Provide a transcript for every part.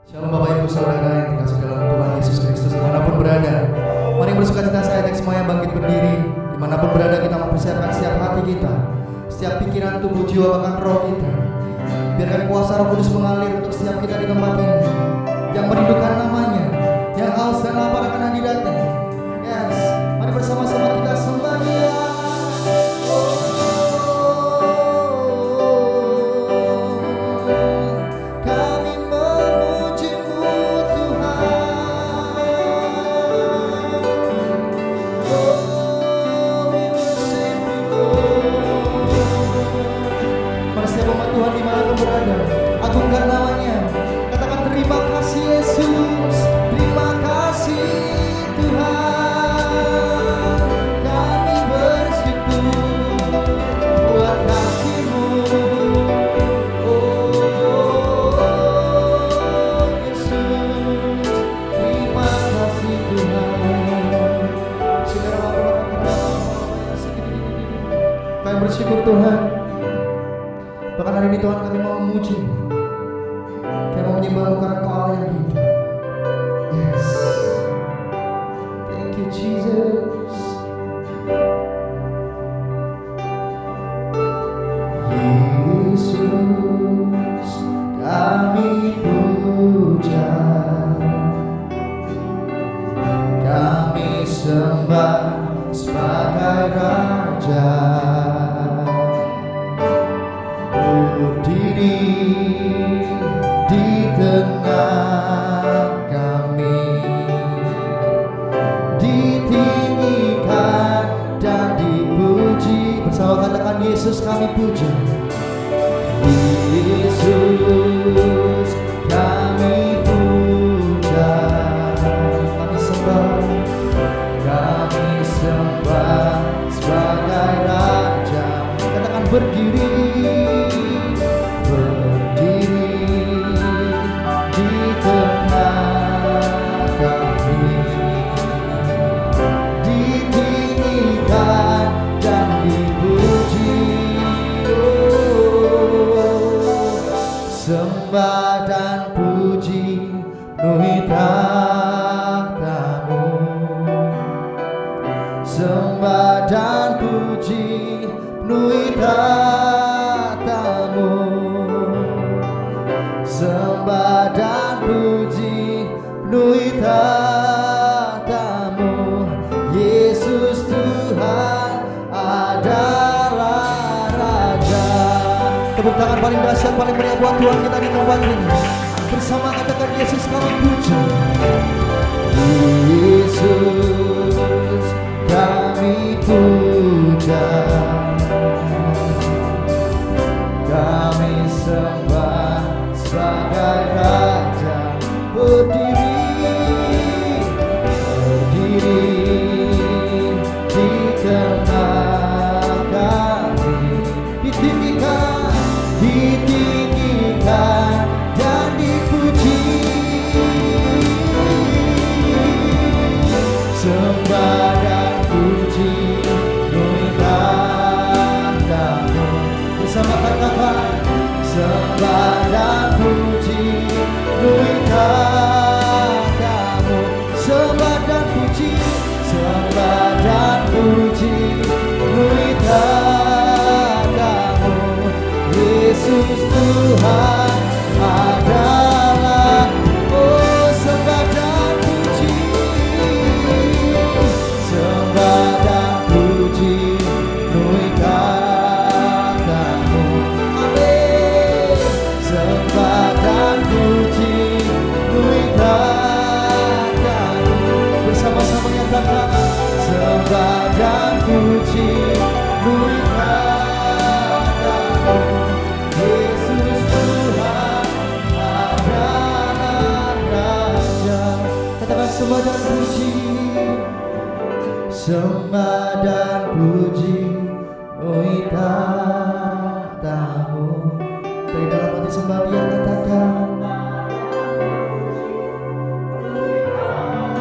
Shalom Bapak Ibu Saudara yang dikasih dalam Tuhan Yesus Kristus dimanapun berada. Mari bersukacita saya ajak semuanya bangkit berdiri. Dimanapun berada kita mempersiapkan setiap hati kita, setiap pikiran, tubuh, jiwa, bahkan roh kita. Biarkan kuasa Roh Kudus mengalir untuk setiap kita di tempat ini, yang merindukan namanya, yang haus dan lapar akan hadiratnya. Yes, mari bersama-sama kita sembah Dia. Agungkan namanya, katakan terima kasih Yesus, terima kasih Tuhan. Kami bersyukur buat kasih-Mu, oh Yesus, terima kasih Tuhan. Kami bersyukur Tuhan. Bahkan hari ini Tuhan kami mau memuji, kami mau menyembah-Mu karena Kau Allah yang hidup. Yes, thank you Jesus. Yesus kami puja, kami sembah sebagai Raja. Berdiri di tengah kami, ditinggikan dan dipuji. Bersama katakan Yesus kami puja, Yesus kami puja, kami sembah sebagai Raja. Katakan berdiri di tengah kami, ditinggikan dan dipuji. Sembah dan puji penuhi takhta-Mu, sembah dan puji penuhi takhta-Mu, sembah dan puji penuhi takhta-Mu. Yesus Tuhan adalah Raja. Tepuk tangan paling dahsyat, paling meriah buat Tuhan kita di tempat ini. Bersama katakan Yesus kami puja, Yesus kami puja, kami sembah sebagai Raja. Berdiri di tengah kami, ditinggikan dan dipuji. Sembah dan puji penuhi takhta-Mu. Bersama katakan sembah dan puji penuhi takhta-Mu, sembah dan puji, sembah dan puji penuhi takhta-Mu. Yesus Tuhan adalah, oh sembah dan puji, sembah dan puji penuhi takhta-Mu. Amin. Sembah dan puji penuhi takhta-Mu. Bersama-sama nyatakan sembah dan puji penuhi takhta-Mu. Yesus Tuhan adalah Raja. Katakan sembah dan puji, sembah dan puji penuhi takhta-Mu. Dari dalam hati sembah Dia, katakan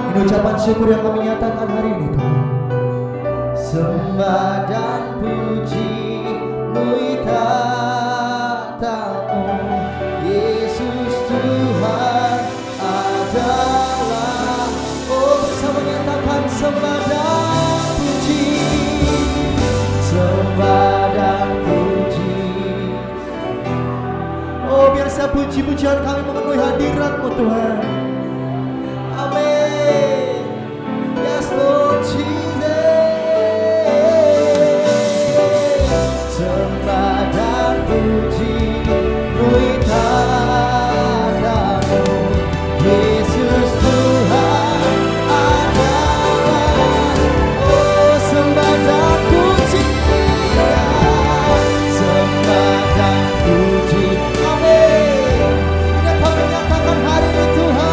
ini ucapan syukur yang kami nyatakan hari ini Tuhan. Sembah dan puji penuhi takhta-Mu, Yesus Tuhan puji-pujian kami memenuhi hadirat-Mu Tuhan. Amin. Yes Lord Jesus. Sembah dan puji penuhi tanda-Mu. Yesus Tuhan adalah. Oh sembah dan puji, sembah dan puji. Amin. Kita kami nyatakan hari ini Tuhan.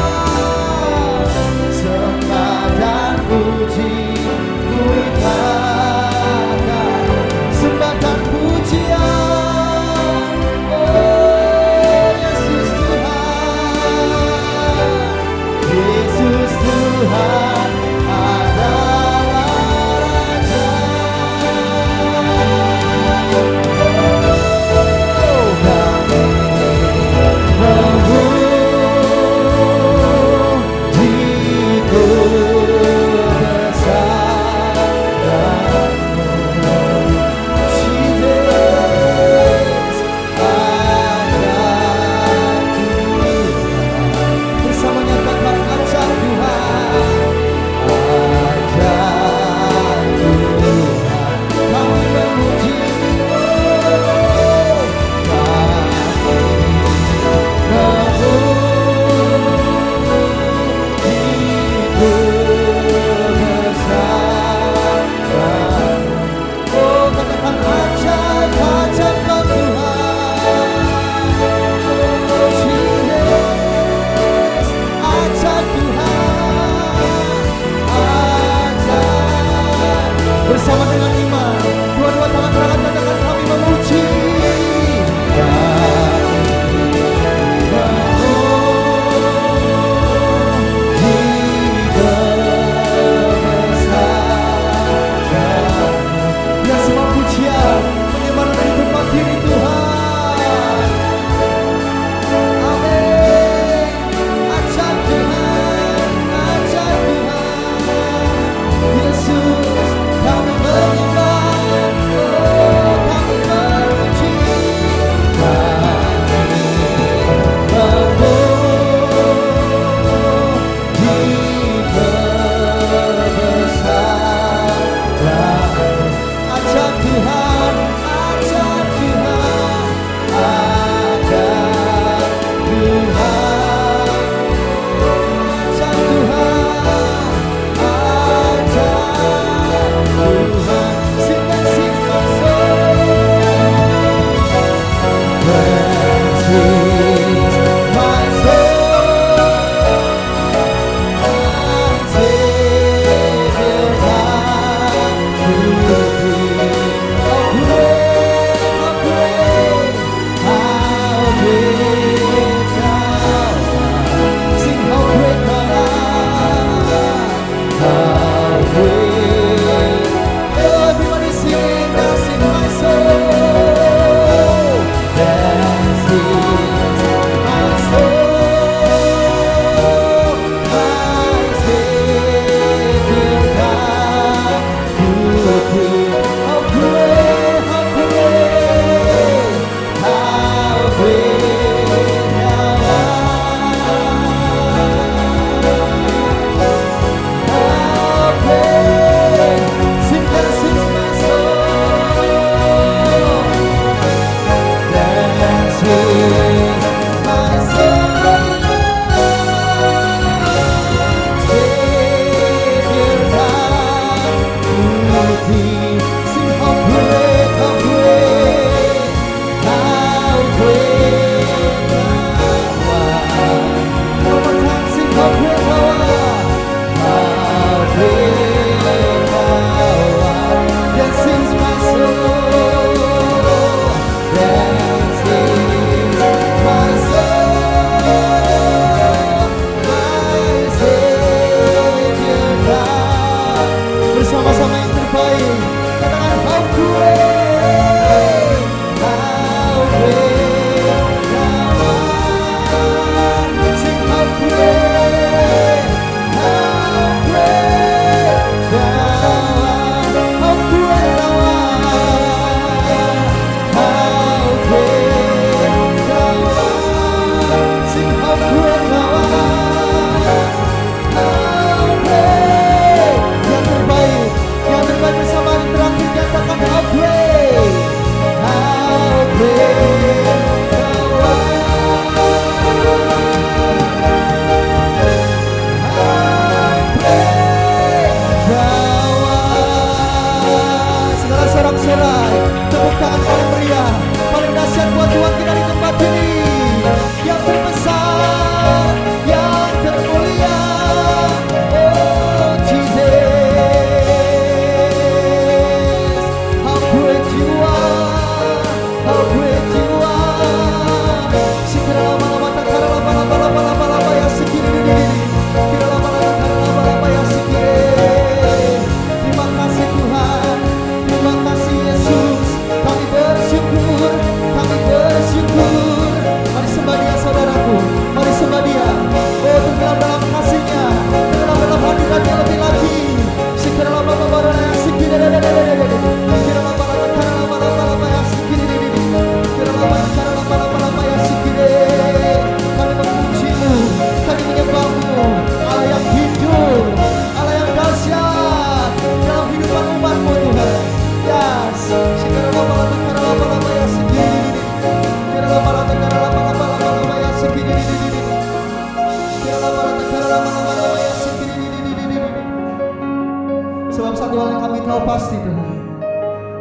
Sebab satu hal yang kami tahu pasti Tuhan,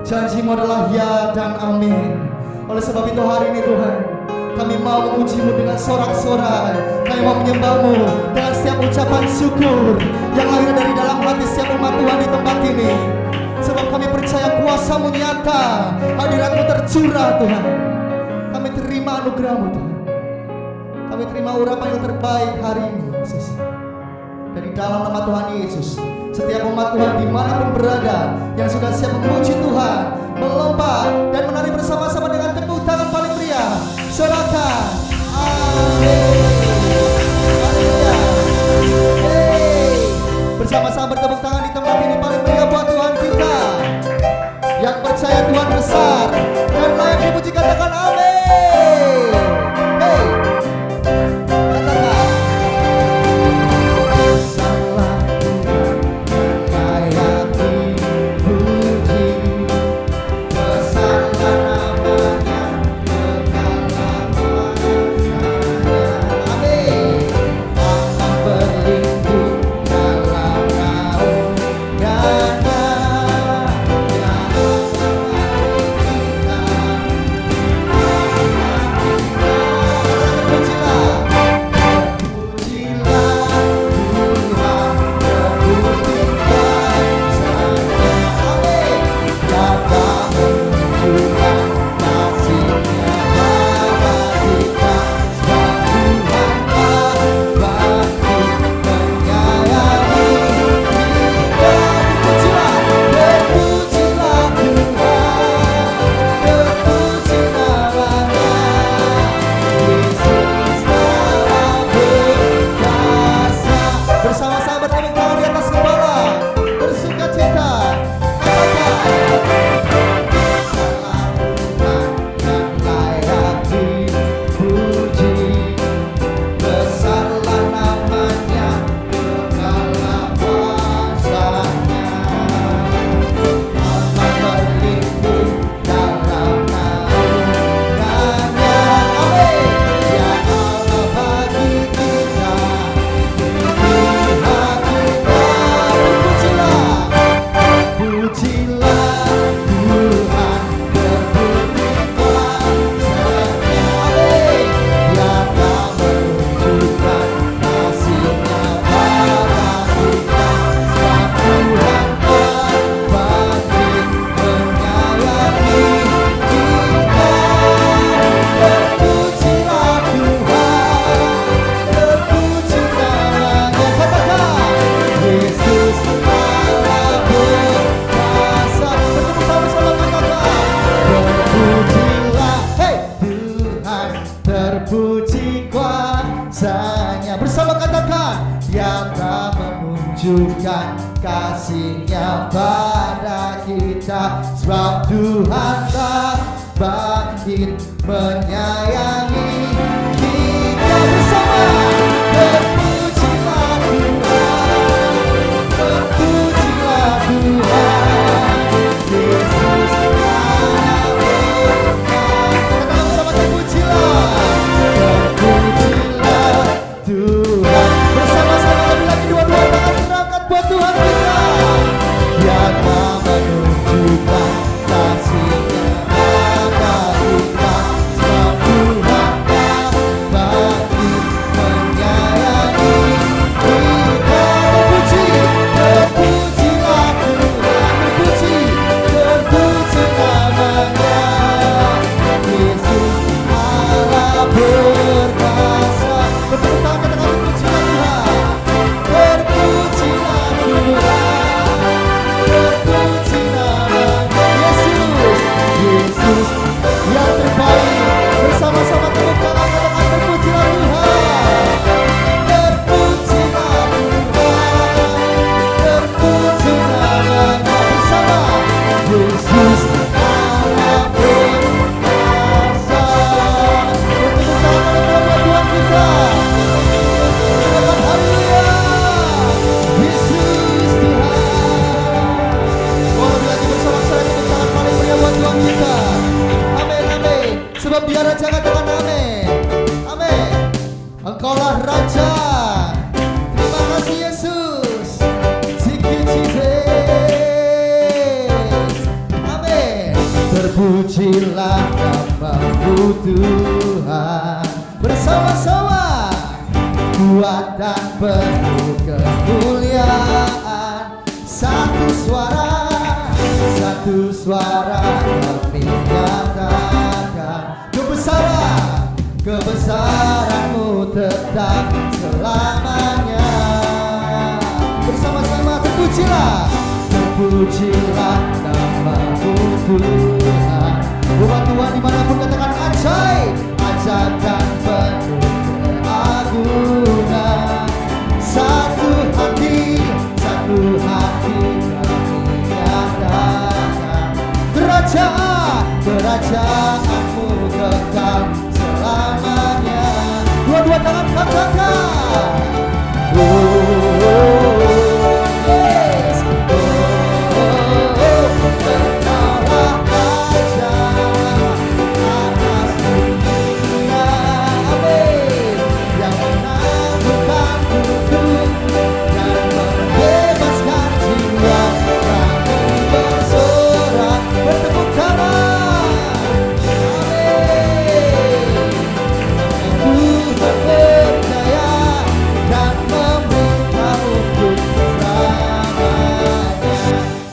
janji-Mu adalah ya dan amin. Oleh sebab itu hari ini Tuhan, kami mau memuji-Mu dengan sorak-sorai. Kami mau menyembah-Mu dengan setiap ucapan syukur yang lahir dari dalam hati setiap umat Tuhan di tempat ini. Sebab kami percaya kuasa-Mu nyata, hadirat-Mu tercurah Tuhan. Kami terima anugerah-Mu Tuhan. Kami terima urapan yang terbaik hari ini Yesus. Dari dalam nama Tuhan Yesus, setiap umat Tuhan dimanapun berada yang sudah siap memuji Tuhan, melompat dan menari bersama-sama dengan tepuk tangan paling meriah. Sorakan amin. Haleluya. Hey. Bersama-sama bertepuk tangan di tempat ini paling meriah buat Tuhan kita. Yang percaya Tuhan besar dan layak dipuji, katakan amin. Hey. Katakan besarlah Tuhan, layak dipuji. Besarlah namanya, kekal lamanya. Amin. Akan berlindung dalam naungannya. Bersama-sama bertepuk tangan di atas kepala, bersuka cita. Salah Tuhan yang layak dipuji. Besarlah namanya, kekallah kuasanya. Allah berlindung dalam naungannya. Amin. Ya Allah bagi kita, pujilah Tuhan, terbukti kuasa-Nya. Amin. Yang telah menunjukkan kasih-Nya pada kita. Sebab Tuhan terbangkit menyayangi kita. Terpujilah Tuhan, terpuji namanya. Katakan Yesus Allah berkuasa. Bertepuk tangan bersama katakan terpujilah, hey, Tuhan, terpuji kuasa-Nya. Bersama katakan yang telah menunjukkan kasih-Nya pada kita. Sebab Tuhan telah bangkit menyayangi kita. Bersama terpujilah Tuhan, terpujilah Tuhan, Yesus Allah berkuasa. Katakan bersama terpujilah, terpujilah Tuhan. Bersama-sama lagi dua-dua tangan terangkat buat Tuhan kita. Yang telah menunjukkan kasih-Nya pada kita. Sebab Tuhan Terpujilah namamu Tuhan. Bersama-sama kuat dan penuh kemuliaan. Satu suara kami nyatakan kebesaranmu tetap selamanya. Bersama-sama terpujilah namamu Tuhan. Umat Tuhan dimanapun katakan ajaib dan penuh keagungan. Satu hati kami nyatakan kerajaanmu kekal selamanya. Dua-dua tangan katakan, yes, Engkaulah Raja atas dunia, amin, yang menaklukkan kudus dan membebaskan jiwa. Kami bersorak bertepuk tangan, amin. Tuhan percaya dan meminta untuk selamanya.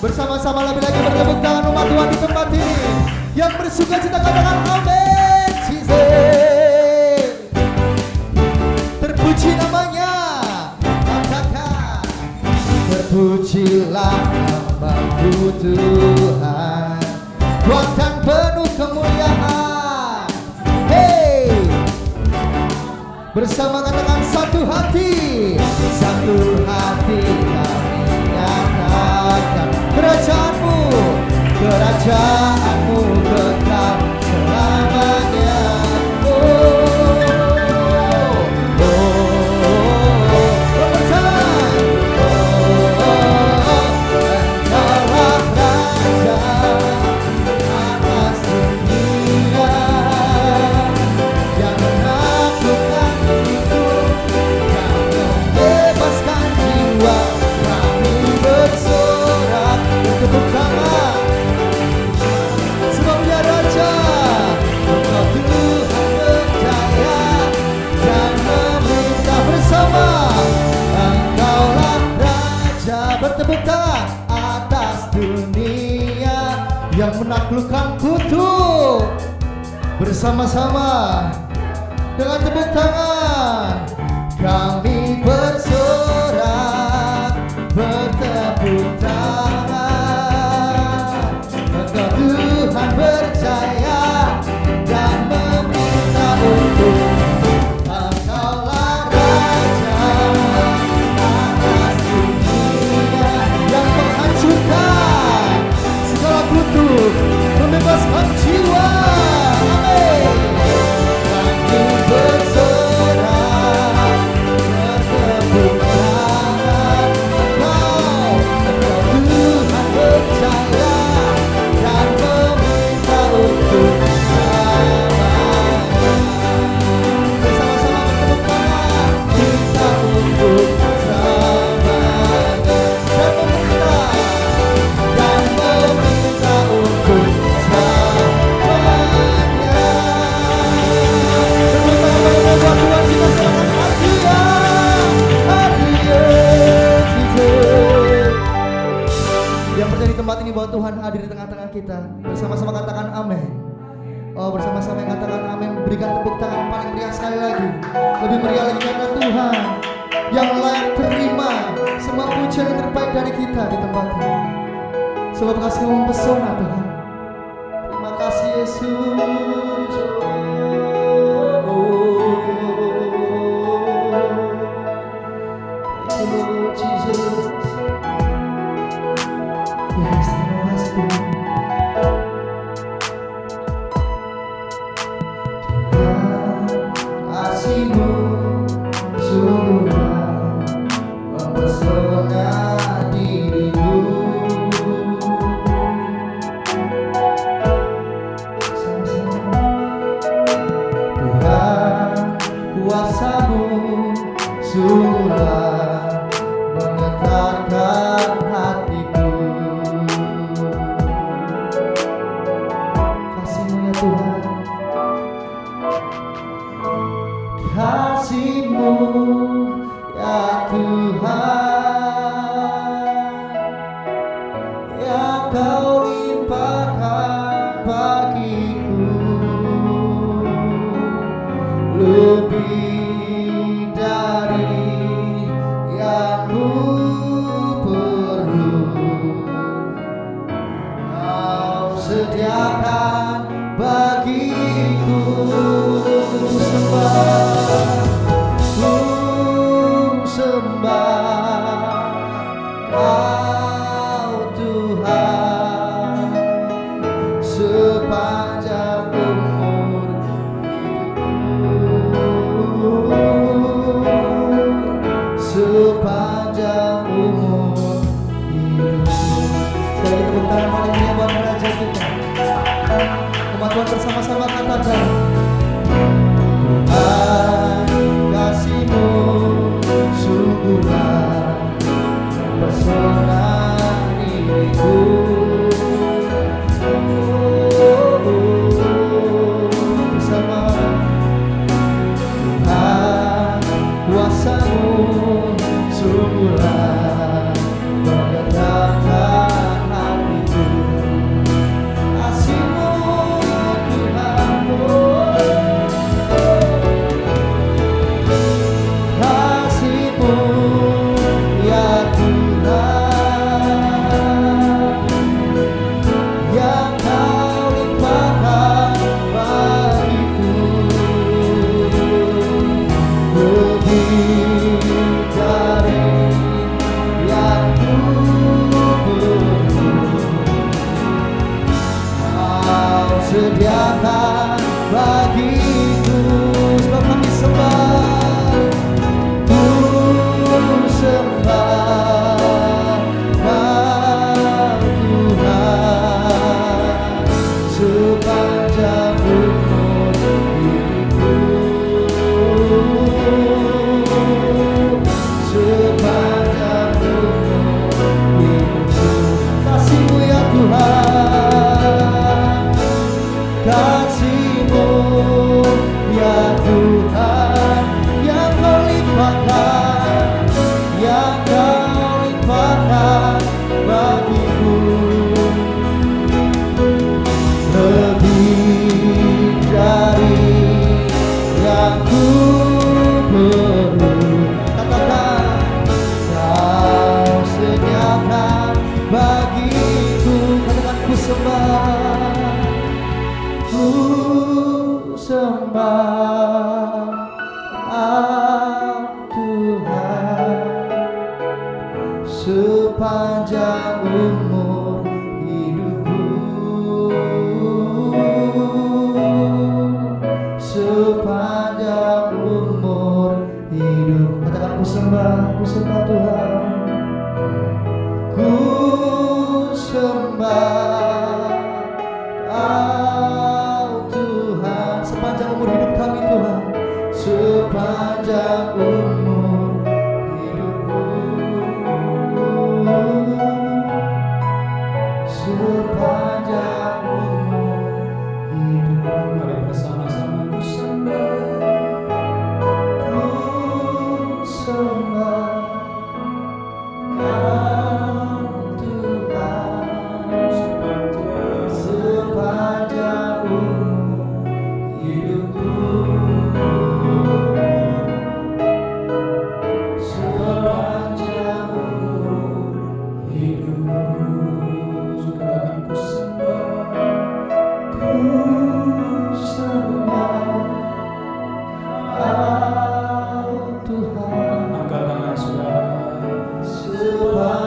Bersama-sama lagi bertepuk tangan umat Tuhan di tempat ini. Yang bersuka cita katakan amin. Jesus, terpuji namanya. Katakan, terpujilah namamu Tuhan, kuatkan penuh kemuliaan. Hey, bersama katakan satu hati kami nyatakan kerajaanmu kekal selamanya. Engkaulah Raja atas dunia, yang menaklukkan hidup dan membebaskan jiwa. Kami bersorak bertepuk tangan, sebab Dia Raja. Engkau Tuhan berjaya dan memerintah bersama. Engkaulah Raja, bertepuk tangan, atas dunia, yang menaklukkan kutub. Bersama-sama dengan tepuk tangan kami bersorak bertepuk tangan. Engkau Tuhan berjaya dan meminta untuk. Engkaulah Raja atas dunia, yang menghancurkan segala kutub, membebaskan jiwa. Amin. Kami bersorak bertepuk tangan. Engkau Tuhan berjaya dan meminta untuk selamanya. Bersama-sama bertepuk tangan, minta untuk selamanya. Dan meminta untuk selamanya. Tepuk tangan bagi buat Tuhan kita selamat hadiah Jesus. Yang percaya di tempat ini bahwa Tuhan hadir di tengah-tengah kita. Bersama-sama katakan amin. Oh, bersama-sama yang katakan amin, berikan tepuk tangan paling meriah sekali lagi. Lebih meriah lagi karena Tuhan yang layak terima semua pujian yang terbaik dari kita di tempat ini. Sebab kasih-Mu mempesona Tuhan. Terima kasih Yesus. Thank you Lord Jesus. Yes, terima kasih Tuhan. Tuhan, kasih-Mu sungguhlah mempesona diriku. Tuhan, kuasa-Mu sungguhlah menggetarkan hatiku. Kasih Kau Tuhan sepanjang umur hidupku, sepanjang umur hidupku. Sekali lagi tepuk tangan paling mulia buat Raja kita. Umat Tuhan bersama-sama katakan, Tuhan kasih-Mu sungguhlah mempesona diriku. Bersama Tuhan kuasa-Mu sungguhlah menggerakkan hatiku. Kasih-Mu Tuhan, kasih-Mu ya Tuhan, yang Kau limpahkan bagiku, lebih dari yang ku perlu. Kau sediakan bagiku, sebab kami sembah, ku sembah Kau Tuhan sepanjang umur hidupku, sepanjang umur hidupku. Kasih-Mu ya Tuhan, kasih-Mu ya Tuhan, yang Kau limpahkan, yang Kau limpahkan bagiku, lebih dari yang ku perlu. Katakan, Kau sediakan bagiku. Katakan, ku sembah, ku sembah Tuhan sepanjang umur hidupku, sepanjang umur hidup. Katakan, ku sembah Tuhan, ku sembah Kau Tuhan sepanjang umur hidup kami Tuhan, sepanjang umur hidupku, sepanjang umur hidupku. Mari bersama-sama ku sembah, ku sembah Kau Tuhan sepanjang umur hidupku, sepanjang umur hidupku. Katakan, ku sembah, ku sembah Kau Tuhan. Angkat tangan saudara, sepanjang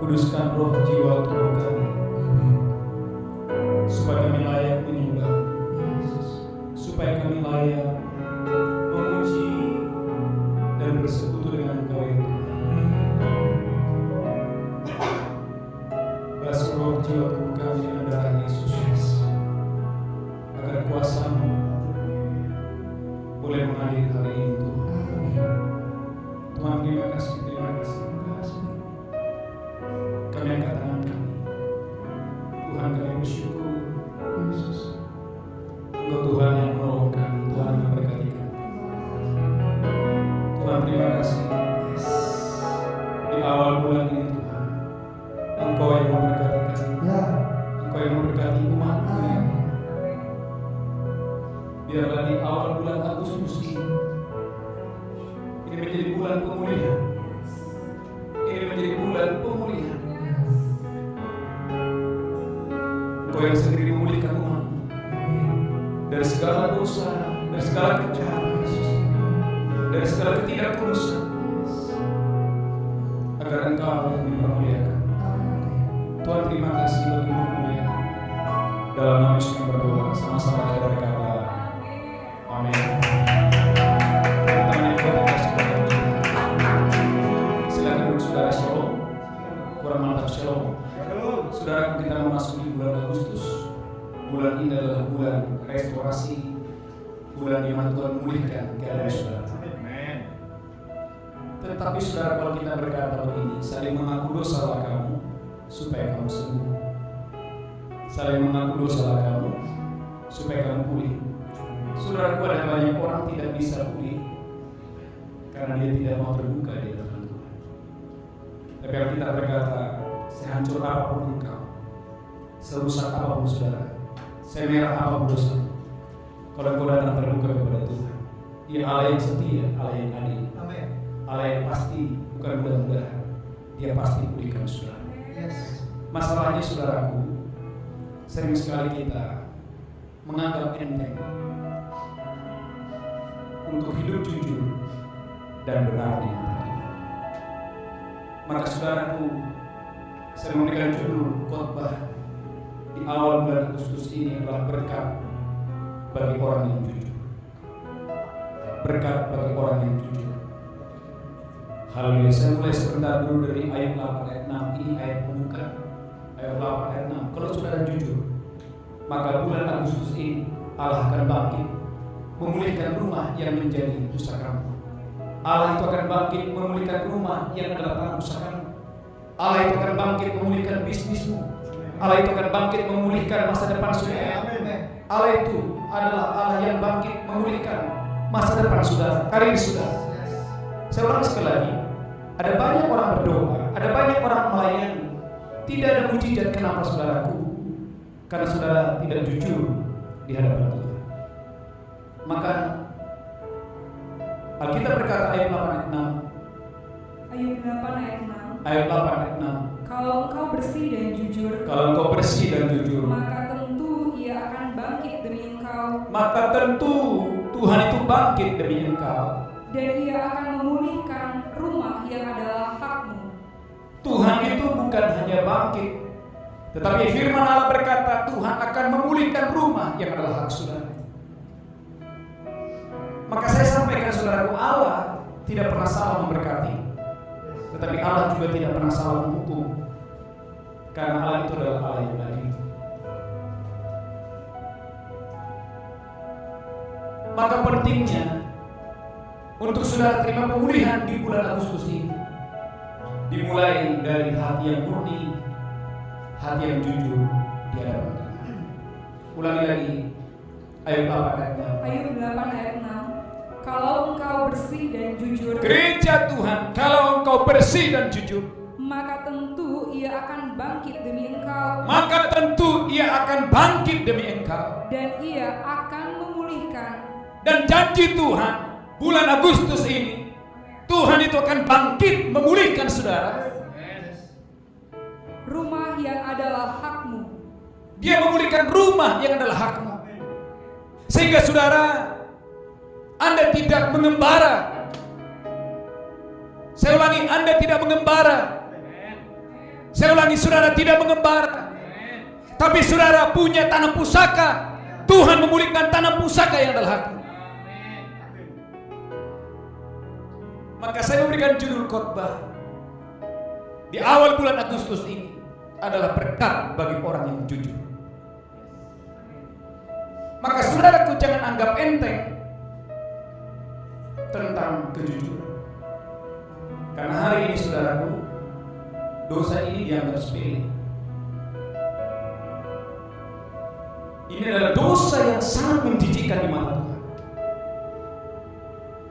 kuduskan roh, jiwa, tubuh kami, supaya kami layak menyembah, supaya kami layak memuji dan bersekutu dengan Engkau ya Tuhan. Basuh roh, jiwa, tubuh kami dengan darah Yesus, agar kuasa-Mu boleh mengalir hari ini Tuhan. Tuhan, terima kasih, terima kasih. Kami angkat tangan kami. Tuhan, kami bersyukur Yesus, Engkau Tuhan yang menolong kami, Tuhan yang memberkati kami. Tuhan, terima kasih. Di awal bulan ini Tuhan, Engkau yang memberkati kami, Engkau yang memberkati umat-Mu ya. Biarlah di awal bulan Agustus ini menjadi bulan pemulihan. Ini menjadi bulan pemulihan. Engkau yang sendiri memulihkan umat-Mu dari segala dosa, dari segala kejahatan, dari segala ketidaktulusan, agar Engkau yang dipermuliakan. Tuhan, terima kasih bagi kemuliaan. Dalam nama Yesus kami berdoa, sama-sama kita berkata, amin. Silakan duduk saudara, shalom. Kurang mantap, shalom. Saudara, kita memasuki bulan Agustus. Bulan ini adalah bulan restorasi, bulan di mana Tuhan memulihkan keadaan saudara. Tetapi saudara, kalau kita berkata begini, saling mengaku dosalah kamu supaya kamu sembuh. Saling mengaku dosalah kamu supaya kamu pulih. Saudaraku, ada banyak orang tidak bisa pulih karena dia tidak mau terbuka di hadapan Tuhan. Tapi kalau kita berkata, sehancur apapun engkau, serusak apapun saudara, semerah apapun dosa, kalau engkau datang terbuka kepada Tuhan, Dia Allah yang setia, Allah yang adil, Allah yang pasti, bukan mudah-mudahan, Dia pasti pulihkan saudara. Masalahnya saudaraku, sering sekali kita menganggap enteng untuk hidup jujur dan benar di mata Tuhan. Maka saudaraku, saya memberikan judul khotbah di awal bulan Agustus ini adalah berkat bagi orang yang jujur. Berkat bagi orang yang jujur. Haleluya. Saya mulai sebentar dulu dari ayat 8 ayat 6. Ini ayat pembuka. Ayat 8 ayat 6. Kalau saudara jujur, maka bulan Agustus ini Allah akan bangkit memulihkan rumah yang menjadi pusakamu. Allah itu akan bangkit memulihkan rumah yang adalah tanah pusakamu. Allah itu akan bangkit memulihkan bisnismu. Allah itu akan bangkit memulihkan masa depan saudara. Allah itu adalah Allah yang bangkit memulihkan masa depan saudara, karir saudara. Saya ulang sekali lagi, ada banyak orang berdoa, ada banyak orang melayani, tidak ada mujizat. Kenapa saudaraku? Karena saudara tidak jujur di hadapan Tuhan. Maka Alkitab berkata ayat 8 ayat 6. Ayat 8 ayat 6. Ayat 8 ayat 6. Kalau engkau bersih dan jujur, kalau engkau bersih dan jujur, maka tentu Ia akan bangkit demi engkau. Maka tentu Tuhan itu bangkit demi engkau. Dan Ia akan memulihkan rumah yang adalah hakmu. Tuhan itu bukan hanya bangkit, tetapi firman Allah berkata Tuhan akan memulihkan rumah yang adalah hak saudara. Maka saya sampaikan saudaraku, Allah tidak pernah salah memberkati, tetapi Allah juga tidak pernah salah menghukum, karena Allah itu adalah Allah yang adil. Maka pentingnya untuk saudara terima pemulihan di bulan Agustus ini dimulai dari hati yang murni, hati yang jujur di hadapan Tuhan. Ulangi lagi ayat 8 ayat 6. Ayat 8 ayat 6. Kalau engkau bersih dan jujur, Gereja Tuhan, kalau engkau bersih dan jujur, maka tentu Ia akan bangkit demi engkau. maka tentu Ia akan bangkit demi engkau. Dan Ia akan memulihkan. Dan janji Tuhan, bulan Agustus ini, Tuhan itu akan bangkit memulihkan saudara. Rumah yang adalah hakmu. Dia memulihkan rumah yang adalah hakmu. Sehingga saudara, Anda tidak mengembara. Saya ulangi, Anda tidak mengembara Saya ulangi, saudara tidak mengembara, tapi saudara punya tanam pusaka. Tuhan memulihkan tanam pusaka yang adalah hati. Maka saya memberikan judul khotbah di awal bulan Agustus ini adalah berkat bagi orang yang jujur. Maka saudaraku, jangan anggap enteng tentang kejujuran. Karena hari ini saudaraku, dosa ini dianggap sepele. Ini adalah dosa yang sangat menjijikkan di mata Tuhan.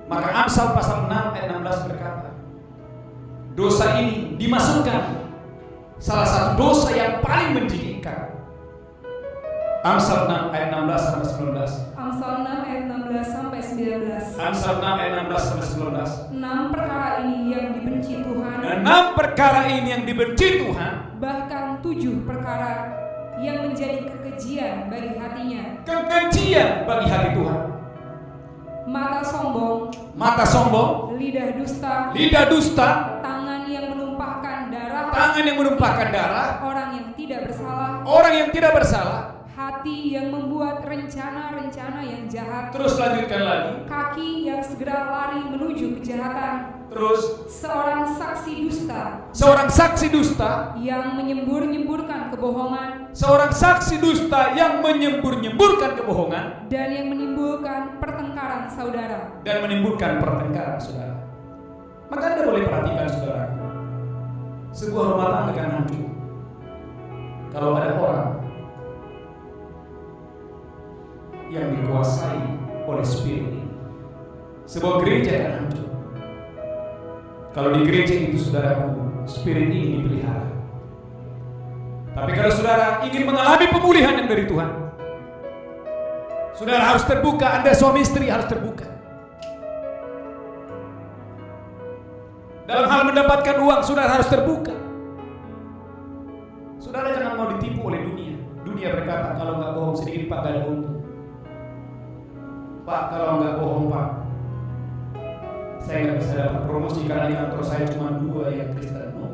Maka Amsal pasal 6 ayat 16 berkata, dosa ini dimasukkan salah satu dosa yang paling menjijikkan. Amsal 6 ayat 16 sampai 19. Amsal 6 ayat 16 sampai 19. Amsal 6 ayat 16 sampai 19. 6 perkara ini yang dibenci Tuhan. 6 perkara ini yang dibenci Tuhan. Bahkan 7 perkara yang menjadi kekejian bagi hatinya. Kekejian bagi hati Tuhan. Mata sombong, Mata sombong, lidah dusta, lidah dusta, tangan yang menumpahkan darah, tangan yang menumpahkan darah, orang yang tidak bersalah, orang yang tidak bersalah. hati yang membuat rencana-rencana yang jahat, Terus lanjutkan lagi. kaki yang segera lari menuju kejahatan, Terus seorang saksi dusta seorang saksi dusta, yang menyembur-nyemburkan kebohongan seorang saksi dusta yang menyembur-nyemburkan kebohongan dan yang menimbulkan pertengkaran saudara. dan menimbulkan pertengkaran saudara. Maka Anda boleh perhatikan saudara, sebuah rumah tangga akan hancur kalau ada orang yang dikuasai oleh spirit ini. Sebuah gereja akan hancur kalau di gereja itu saudaraku spirit ini dipelihara. Tapi kalau saudara ingin mengalami pemulihan yang dari Tuhan, saudara harus terbuka. Anda suami istri harus terbuka dalam hal mendapatkan uang. Saudara harus terbuka. Saudara jangan mau ditipu oleh dunia. Dunia berkata, kalau nggak bohong sedikit Pak, gak ada untung. Pak, kalau nggak bohong Pak, saya nggak bisa dapat promosi karena di kantor saya cuma 2 yang Kristen. No.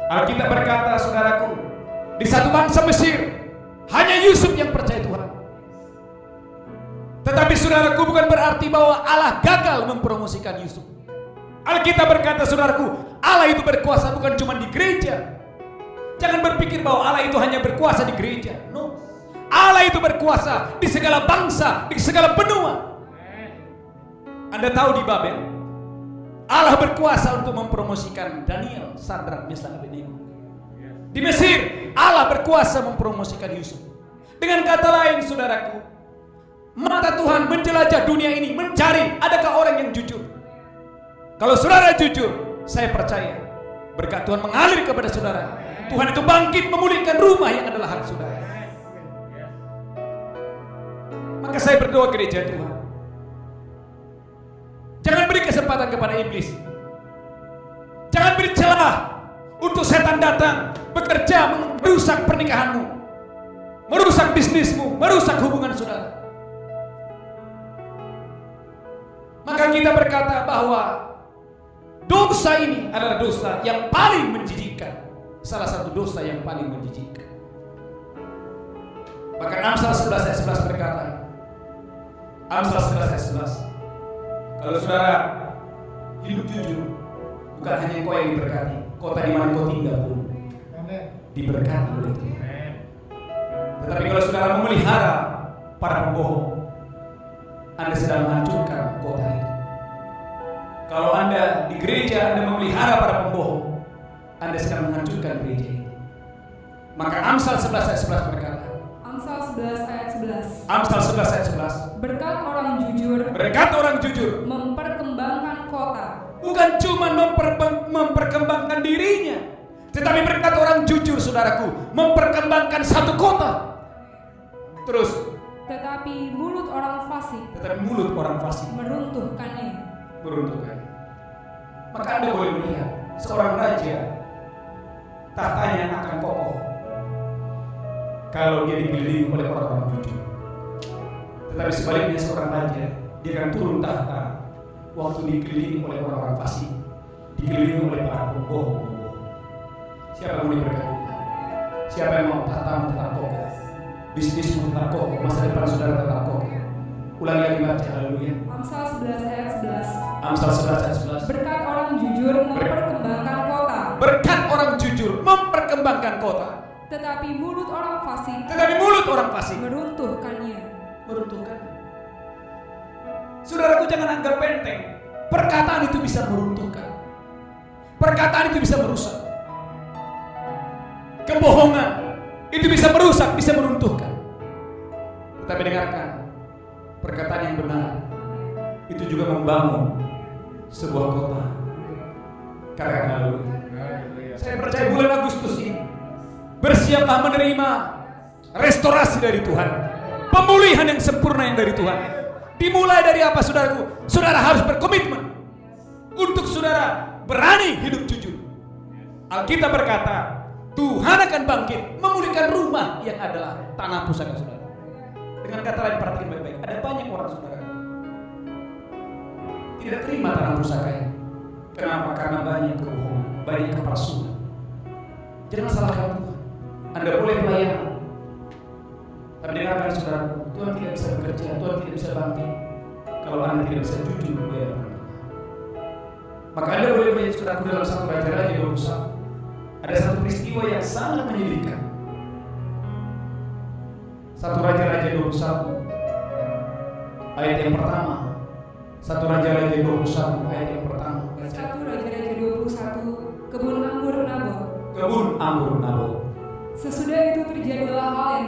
Alkitab berkata, saudaraku, di satu bangsa Mesir hanya Yusuf yang percaya Tuhan. Tetapi saudaraku, bukan berarti bahwa Allah gagal mempromosikan Yusuf. Alkitab berkata, saudaraku, Allah itu berkuasa bukan cuma di gereja. Jangan berpikir bahwa Allah itu hanya berkuasa di gereja. No. Allah itu berkuasa di segala bangsa, di segala benua. Anda tahu di Babel, Allah berkuasa untuk mempromosikan Daniel, Sadrak, Mesakh, Abednego. Di Mesir, Allah berkuasa mempromosikan Yusuf. Dengan kata lain, saudaraku, mata Tuhan menjelajah dunia ini, mencari adakah orang yang jujur. Kalau saudara jujur, saya percaya berkat Tuhan mengalir kepada saudara. Tuhan itu bangkit memulihkan rumah yang adalah hak saudara. Maka saya berdoa gereja Tuhan, jangan beri kesempatan kepada iblis. Jangan beri celah untuk setan datang bekerja merusak pernikahanmu, merusak bisnismu, merusak hubungan saudara. Maka kita berkata bahwa dosa ini adalah dosa yang paling menjijikkan. Salah satu dosa yang paling menjijikkan. Bahkan Amsal 11 ayat 11 berkata, Amsal 11 ayat 11, kalau saudara hidup jujur, bukan hanya engkau yang diberkati, kota di mana kau tinggal pun diberkati oleh Tuhan. Tetapi kalau saudara memelihara para pembohong, Anda sedang menghancurkan kota itu. Kalau Anda di gereja Anda memelihara para pembohong, Anda sedang menghancurkan gereja itu. Maka Amsal 11 ayat 11 berkata, Amsal 11 ayat 11, Amsal 11 ayat 11, berkat orang jujur, berkat orang jujur memperkembangkan kota. bukan cuma memperkembangkan dirinya, tetapi berkat orang jujur saudaraku memperkembangkan satu kota. Terus, Tetapi mulut orang fasik tetapi mulut orang fasik meruntuhkannya. meruntuhkan. Maka Anda boleh melihat seorang raja tahtanya akan kokoh kalau dia dikelilingi oleh orang-orang jujur. Tetapi sebaliknya seorang raja dia akan turun tahta waktu dikelilingi oleh orang-orang fasik, dikelilingi oleh para pembohong. Siapa yang mau diberkati? Siapa yang mau tahtamu tetap kokoh, bisnismu tetap kokoh, masa depan saudara tetap kokoh? Ulangi lagi baca, haleluya. Amsal 11 ayat 11. Amsal 11 ayat 11. Berkat orang jujur memperkembangkan kota, Berkat orang jujur memperkembangkan kota, tetapi mulut orang fasik meruntuhkannya. meruntuhkan. Saudaraku, jangan anggap enteng. Perkataan itu bisa meruntuhkan. Perkataan itu bisa merusak. Kebohongan itu bisa merusak, bisa meruntuhkan. Tetapi dengarkan, perkataan yang benar itu juga membangun sebuah kota. Katakan haleluya. Saya percaya bulan Agustus ini bersiaplah menerima restorasi dari Tuhan, pemulihan yang sempurna yang dari Tuhan. Dimulai dari apa, saudaraku? Saudara harus berkomitmen untuk saudara berani hidup jujur. Alkitab berkata, Tuhan akan bangkit memulihkan rumah yang adalah tanah pusaka saudara. Dengan kata lain, perhatikan baik-baik. Ada banyak orang saudara tidak terima tanah pusakanya. Kenapa? Karena banyak kebohongan, banyak kepalsuan. Jangan salahkan Tuhan. Anda boleh pelayanan, tapi dengarkan saudara, Tuhan tidak bisa bekerja, Tuhan tidak bisa bangkit kalau Anda tidak bisa jujur di hadapan Tuhan. Maka Anda boleh melihat saudaraku dalam 1 Raja-Raja 21. Ada satu peristiwa yang sangat menyedihkan. 1 Raja-Raja 21 ayat yang pertama. 1 Raja-Raja 21 ayat yang pertama. 1 Raja-Raja 21, kebun anggur Nabot. Kebun anggur Nabot. Sesudah itu terjadilah hal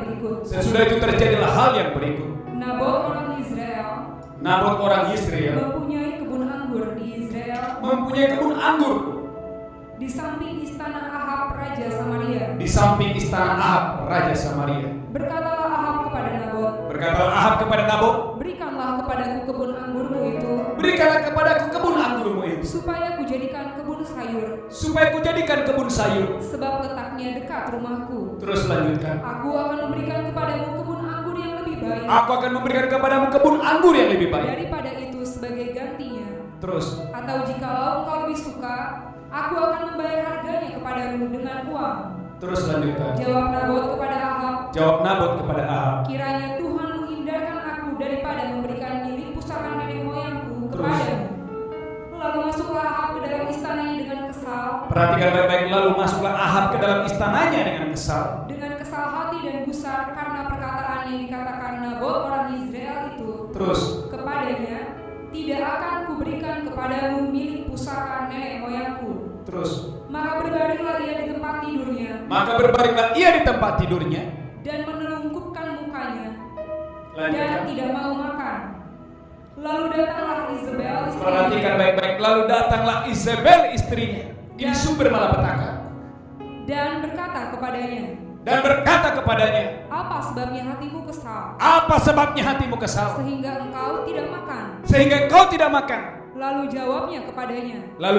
yang berikut. Nabot orang Israel mempunyai kebun anggur di Israel, di samping istana Ahab Raja Samaria. Berkatalah Ahab kepada Nabot, berikanlah kepadaku kebun anggurmu itu, supaya kujadikan kebun sayur, sebab letaknya dekat rumahku. Terus lanjutkan. Aku akan memberikan kepadamu kebun anggur yang lebih baik, daripada itu sebagai gantinya. Terus. Atau jikalau engkau lebih suka, aku akan membayar harganya kepadamu dengan uang. Terus lanjutkan. Jawab Nabot kepada Ahab, kiranya Tuhan menghindarkan aku daripada memberikan milik pusaka nenek moyangku kepadamu. Lalu masuklah Ahab ke dalam istananya dengan kesal. Perhatikan baik-baik. Lalu masuklah Ahab ke dalam istananya dengan kesal hati dan gusar karena perkataan yang dikatakan Nabot orang Israel itu. Terus. Kepadanya, tidak akan kuberikan kepadamu milik pusaka nenek moyangku. Terus. Maka berbaringlah ia di tempat tidurnya, dan menelungkupkan mukanya. Lanjutkan. Dan tidak mau makan. Lalu datanglah Izebel istrinya. Perhatikan baik-baik. Lalu datanglah Izebel istrinya, ini sumber malapetaka, dan berkata kepadanya, apa sebabnya hatimu kesal? Sehingga engkau tidak makan. Lalu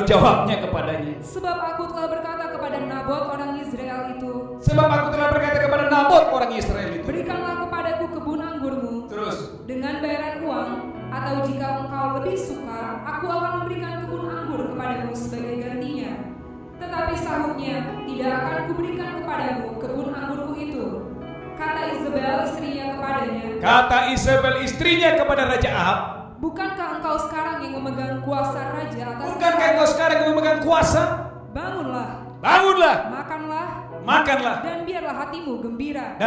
jawabnya kepadanya, sebab aku telah berkata kepada Nabot orang Israel itu, berikanlah kepadaku kebun anggurmu. Terus. Dengan bayaran uang, atau jika engkau lebih suka, aku akan memberikan kebun anggur kepadamu sebagai gantinya. Tetapi sahutnya, tidak akan kuberikan kepadamu kebun anggurku itu. Kata Izebel istrinya kepada Raja Ahab, bukankah engkau sekarang yang memegang kuasa raja atas Bangunlah, makanlah, dan biarlah hatimu gembira.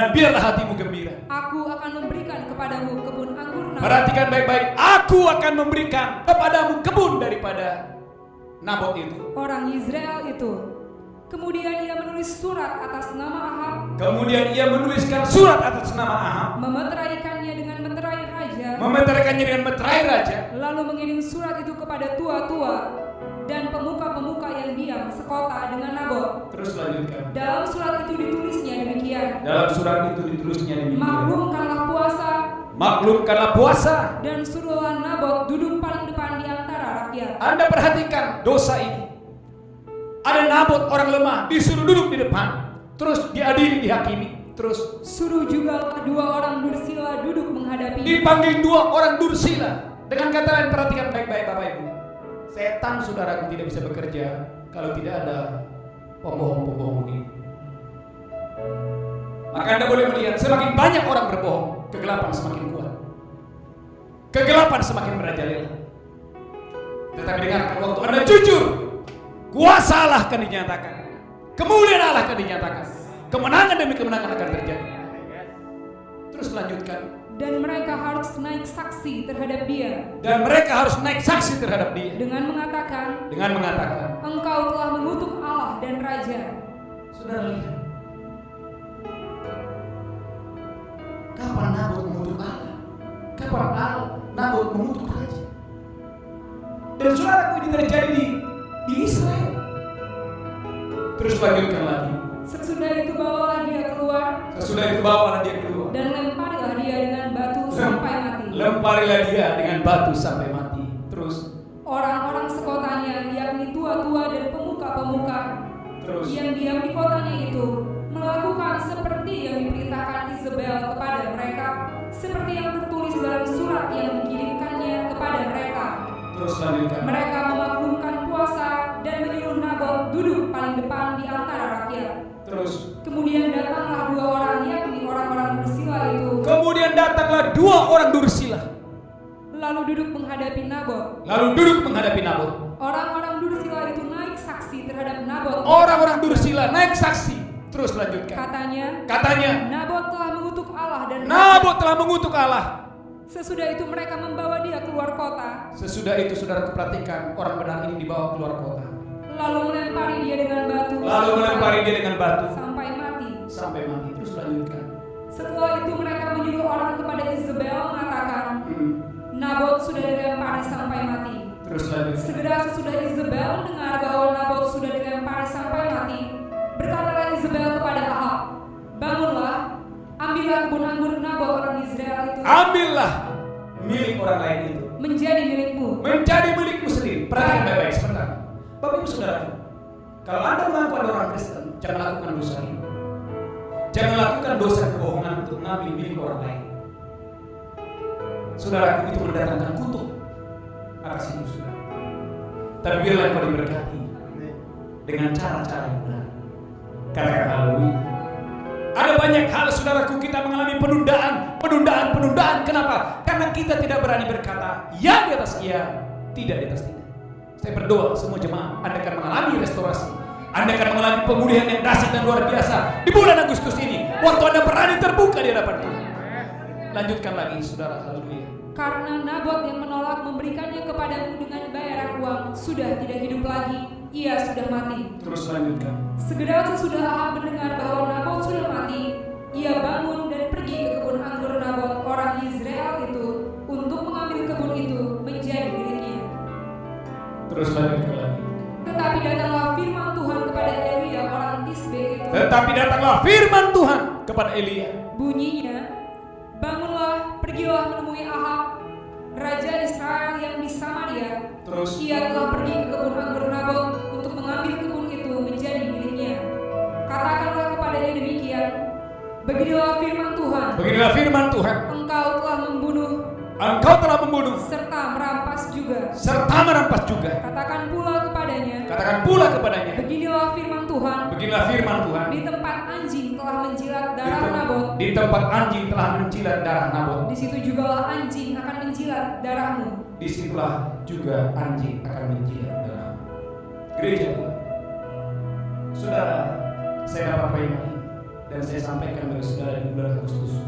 Aku akan memberikan kepadamu kebun anggur Nabot. Perhatikan baik-baik. Aku akan memberikan kepadamu kebun daripada Nabot itu, orang Israel itu. Kemudian ia menulis surat atas nama Ahab. Memeteraikannya dengan meterai raja. Lalu mengirim surat itu kepada tua-tua dan pemuka-pemuka yang diam sekota dengan Nabot. Terus lanjutkan. Dalam surat itu ditulisnya demikian. Maklumkanlah puasa. Dan suruhlah Nabot duduk paling depan di antara rakyat. Anda perhatikan dosa ini. Ada Nabot orang lemah disuruh duduk di depan, terus diadili, dihakimi, terus suruh juga 2 orang dursila duduk menghadapi. Dipanggil 2 orang dursila. Dengan kata lain, perhatikan baik-baik Bapak Ibu. Setan saudaraku tidak bisa bekerja kalau tidak ada pembohong-pembohong ini. Maka Anda boleh melihat semakin banyak orang berbohong, kegelapan semakin kuat. Kegelapan semakin merajalela. Tetapi dengarkan, waktu Anda jujur, kuasa Allah akan dinyatakan, kemuliaan Allah akan dinyatakan, kemenangan demi kemenangan akan terjadi. Terus lanjutkan. Dan mereka harus naik saksi terhadap dia. Dan mereka harus naik saksi terhadap dia. Dengan mengatakan, Engkau telah mengutuk Allah dan Raja. Saudara lihat, kapan Nabot mengutuk Allah? Kapan Nabot mengutuk Raja? Dan saudaraku, ini terjadi di Israel. Terus lanjutkan lagi. Sesudah itu bawalah dia keluar. Dan lemparilah dia dengan batu sampai mati. Terus orang-orang sekotanya, yakni tua-tua dan pemuka-pemuka yang diam di kotanya itu, melakukan seperti yang diperintahkan Izebel kepada mereka, seperti yang tertulis dalam surat yang dikirimkannya kepada mereka. Terus lanjutkan. Mereka memaklumkan puasa dan menyuruh Nabot duduk paling depan di antara rakyat. Terus. Kemudian datanglah dua orang, yakni orang-orang bersila itu. Lalu duduk menghadapi Nabot. Orang-orang dursila itu naik saksi terhadap Nabot. Terus lanjutkan. Katanya, Nabot telah mengutuk Allah. Sesudah itu mereka membawa dia keluar kota. Sesudah itu saudara perhatikan, orang benar ini dibawa keluar kota. Lalu melempari dia dengan batu. Sampai mati. Terus lanjutkan. Setelah itu mereka menyuruh orang kepada Izebel mengatakan, Nabot sudah dilempari sampai mati. Terus lanjutkan. Segera sesudah Izebel mendengar bahwa Nabot sudah dilempari sampai mati, berkatalah Izebel kepada Ahab, bangunlah, ambillah kebun anggur Nabot orang Israel itu. Ambillah milik orang lain itu. Menjadi milikmu sendiri. Perhatikan baik-baik sebentar. Bapak Ibu Saudara, kalau Anda mengaku ada orang Kristen, jangan lakukan dosa ini. Jangan lakukan dosa kebohongan untuk mengambil milik orang lain. Saudaraku, itu mendatangkan kutuk atas hidup saudara. Tapi biarlah kau diberkati dengan cara-cara yang benar. Katakan haleluya. Ada banyak hal saudaraku, kita mengalami penundaan. Kenapa? Karena kita tidak berani berkata ya di atas iya, tidak di atas tidak. Saya berdoa semua jemaah, Anda akan mengalami restorasi. Anda akan mengalami pemulihan yang dahsyat dan luar biasa di bulan Agustus ini. Waktu Anda berani terbuka di hadapan Tuhan. Lanjutkan lagi saudara, haleluya. Karena Nabot yang menolak memberikannya kepadamu dengan bayaran uang sudah tidak hidup lagi, ia sudah mati. Terus lanjutkan. Segera sesudah Ahab mendengar bahwa Nabot sudah mati, ia bangun dan pergi ke kebun anggur Nabot orang Israel itu untuk mengambil kebun itu menjadi miliknya. Terus lanjutkan lagi. Tetapi datanglah firman Tuhan kepada Elia orang Tisbe itu. Bunyinya, bangunlah, pergilah menemui Ahab, raja Israel yang di Samaria. Terus. Ia telah pergi ke kebun anggur Nabot untuk mengambil kebun itu menjadi miliknya. Katakanlah kepadanya demikian, beginilah firman Tuhan. Engkau telah membunuh serta merampas juga. Katakan pula kepadanya. Beginilah firman Tuhan. Di tempat anjing telah menjilat darah Nabot. Di situ jugalah anjing akan menjilat darahmu. Gereja Tuhan. Saudara, saya dapat poin dan saya sampaikan bagi saudara di bulan Agustus.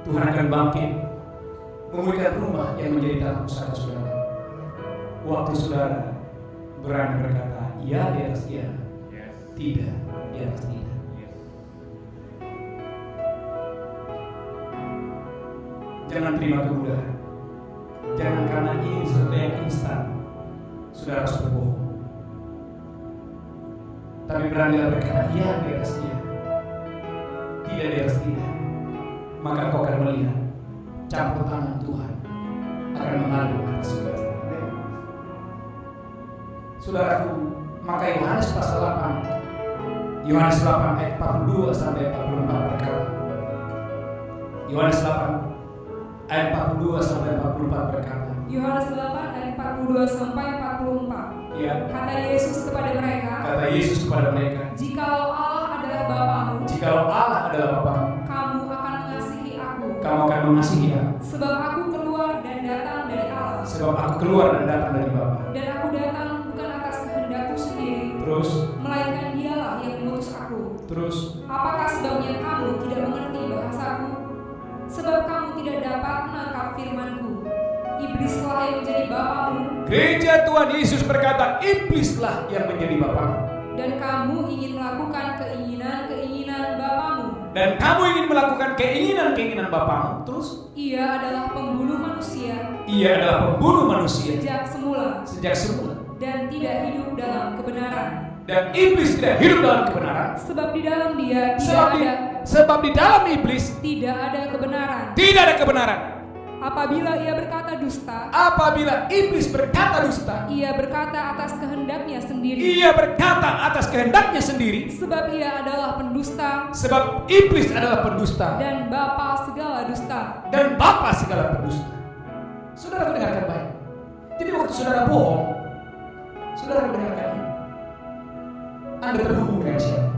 Tuhan akan bangkit memulihkan rumah yang menjadi tanah pusaka saudara. Waktu saudara berani berkata ya di atas ya, tidak di atas tidak. Jangan terima kemudahan. Jangan karena ini sesuatu yang instan saudara harus berbohong. Tapi beranilah berkata ya di atas ya, tidak di atas tidak. Maka kau akan melihat campur tangan Tuhan akan mengalir atas saudara. Saudaraku, maka Yohanes pasal 8 ayat 42 sampai 44 berkata. Yohanes 8 ayat 42 sampai 44 berkata. Yohanes 8 ayat 42 sampai 44. Ya. Kata Yesus kepada mereka. Yesus kepada mereka, jikalau Allah adalah Bapamu, jikalau Allah adalah Bapamu, kamu akan mengasihi aku. kamu akan mengasihi aku. Sebab aku keluar dan datang dari Allah. Sebab aku keluar dan datang dari Bapa. Dan aku datang bukan atas kehendakku sendiri, Terus, melainkan Dialah yang mengutus aku. terus, Apakah sebabnya kamu tidak mengerti bahasaku? Sebab kamu tidak dapat menangkap firmanku. Iblislah yang menjadi bapamu, gereja Tuhan Yesus berkata, iblislah yang menjadi bapamu. dan kamu ingin melakukan keinginan-keinginan bapamu. Dan kamu ingin melakukan keinginan-keinginan bapamu. Terus, Ia adalah pembunuh manusia ia adalah pembunuh manusia sejak semula, sejak semula. dan tidak hidup dalam kebenaran. Dan iblis tidak hidup dalam kebenaran. Sebab di dalam dia tidak Sebab di dalam iblis ada kebenaran. tidak ada kebenaran. Apabila ia berkata dusta, Apabila iblis berkata dusta, ia berkata atas kehendaknya sendiri. ia berkata atas kehendaknya sendiri. Sebab ia adalah pendusta Sebab iblis adalah pendusta dan bapa segala dusta. dan bapa segala pendusta. Saudara mendengarkan baik. Jadi waktu saudara bohong, saudara mendengarkan ini, Anda terhubung dengan siapa?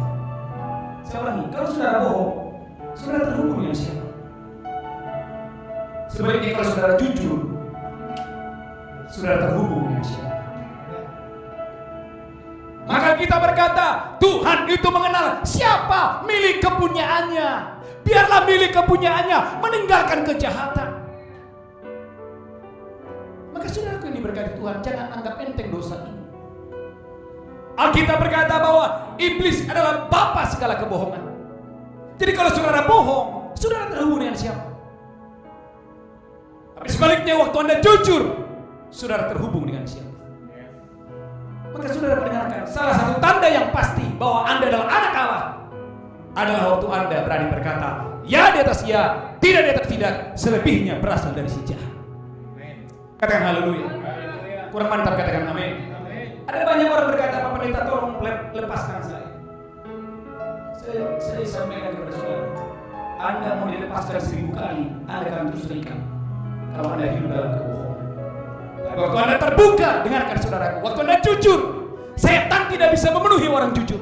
Saya ulangi, kalau saudara bohong, saudara terhubung dengan siapa? Sebaliknya kalau saudara jujur, saudara terhubung dengan siapa? Maka kita berkata, Tuhan itu mengenal siapa milik kepunyaannya. Biarlah milik kepunyaannya meninggalkan kejahatan. Maka saudaraku yang diberkati Tuhan, jangan anggap enteng dosa ini. Alkitab berkata bahwa iblis adalah bapa segala kebohongan. Jadi kalau saudara bohong, saudara terhubung dengan siapa? Tapi sebaliknya waktu Anda jujur, saudara terhubung dengan siapa? Maka saudara mendengarkan, salah satu tanda yang pasti bahwa Anda adalah anak Allah adalah waktu Anda berani berkata, ya di atas ya, tidak di atas tidak, selebihnya berasal dari si jahat. Katakan haleluya. Kurang mantap katakan amin. Ada banyak orang berkata, Pak Pendeta tolong lepaskan saya. Saya sampaikan kepada saudara, Anda mau dilepaskan 1000 kali, Anda akan terus terikat kalau Anda hidup dalam kebohongan. Tapi waktu Anda terbuka, dengarkan saudaraku, waktu Anda jujur, setan tidak bisa memenuhi orang jujur.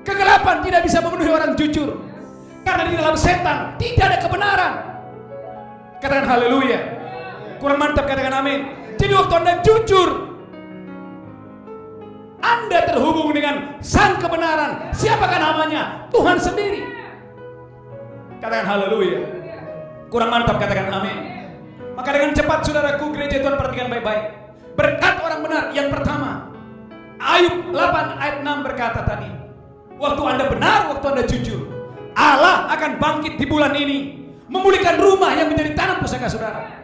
Kegelapan tidak bisa memenuhi orang jujur. Karena di dalam setan tidak ada kebenaran. Katakan haleluya. Kurang mantap katakan amin. Jadi waktu Anda jujur, Anda terhubung dengan sang kebenaran. Siapakah namanya? Tuhan sendiri. Katakan haleluya. Kurang mantap katakan amin. Maka dengan cepat saudaraku, gereja Tuhan perhatikan baik-baik. Berkat orang benar yang pertama, Ayub 8 ayat 6 berkata tadi, waktu Anda benar, waktu Anda jujur, Allah akan bangkit di bulan ini, memulihkan rumah yang menjadi tanah pusaka saudara.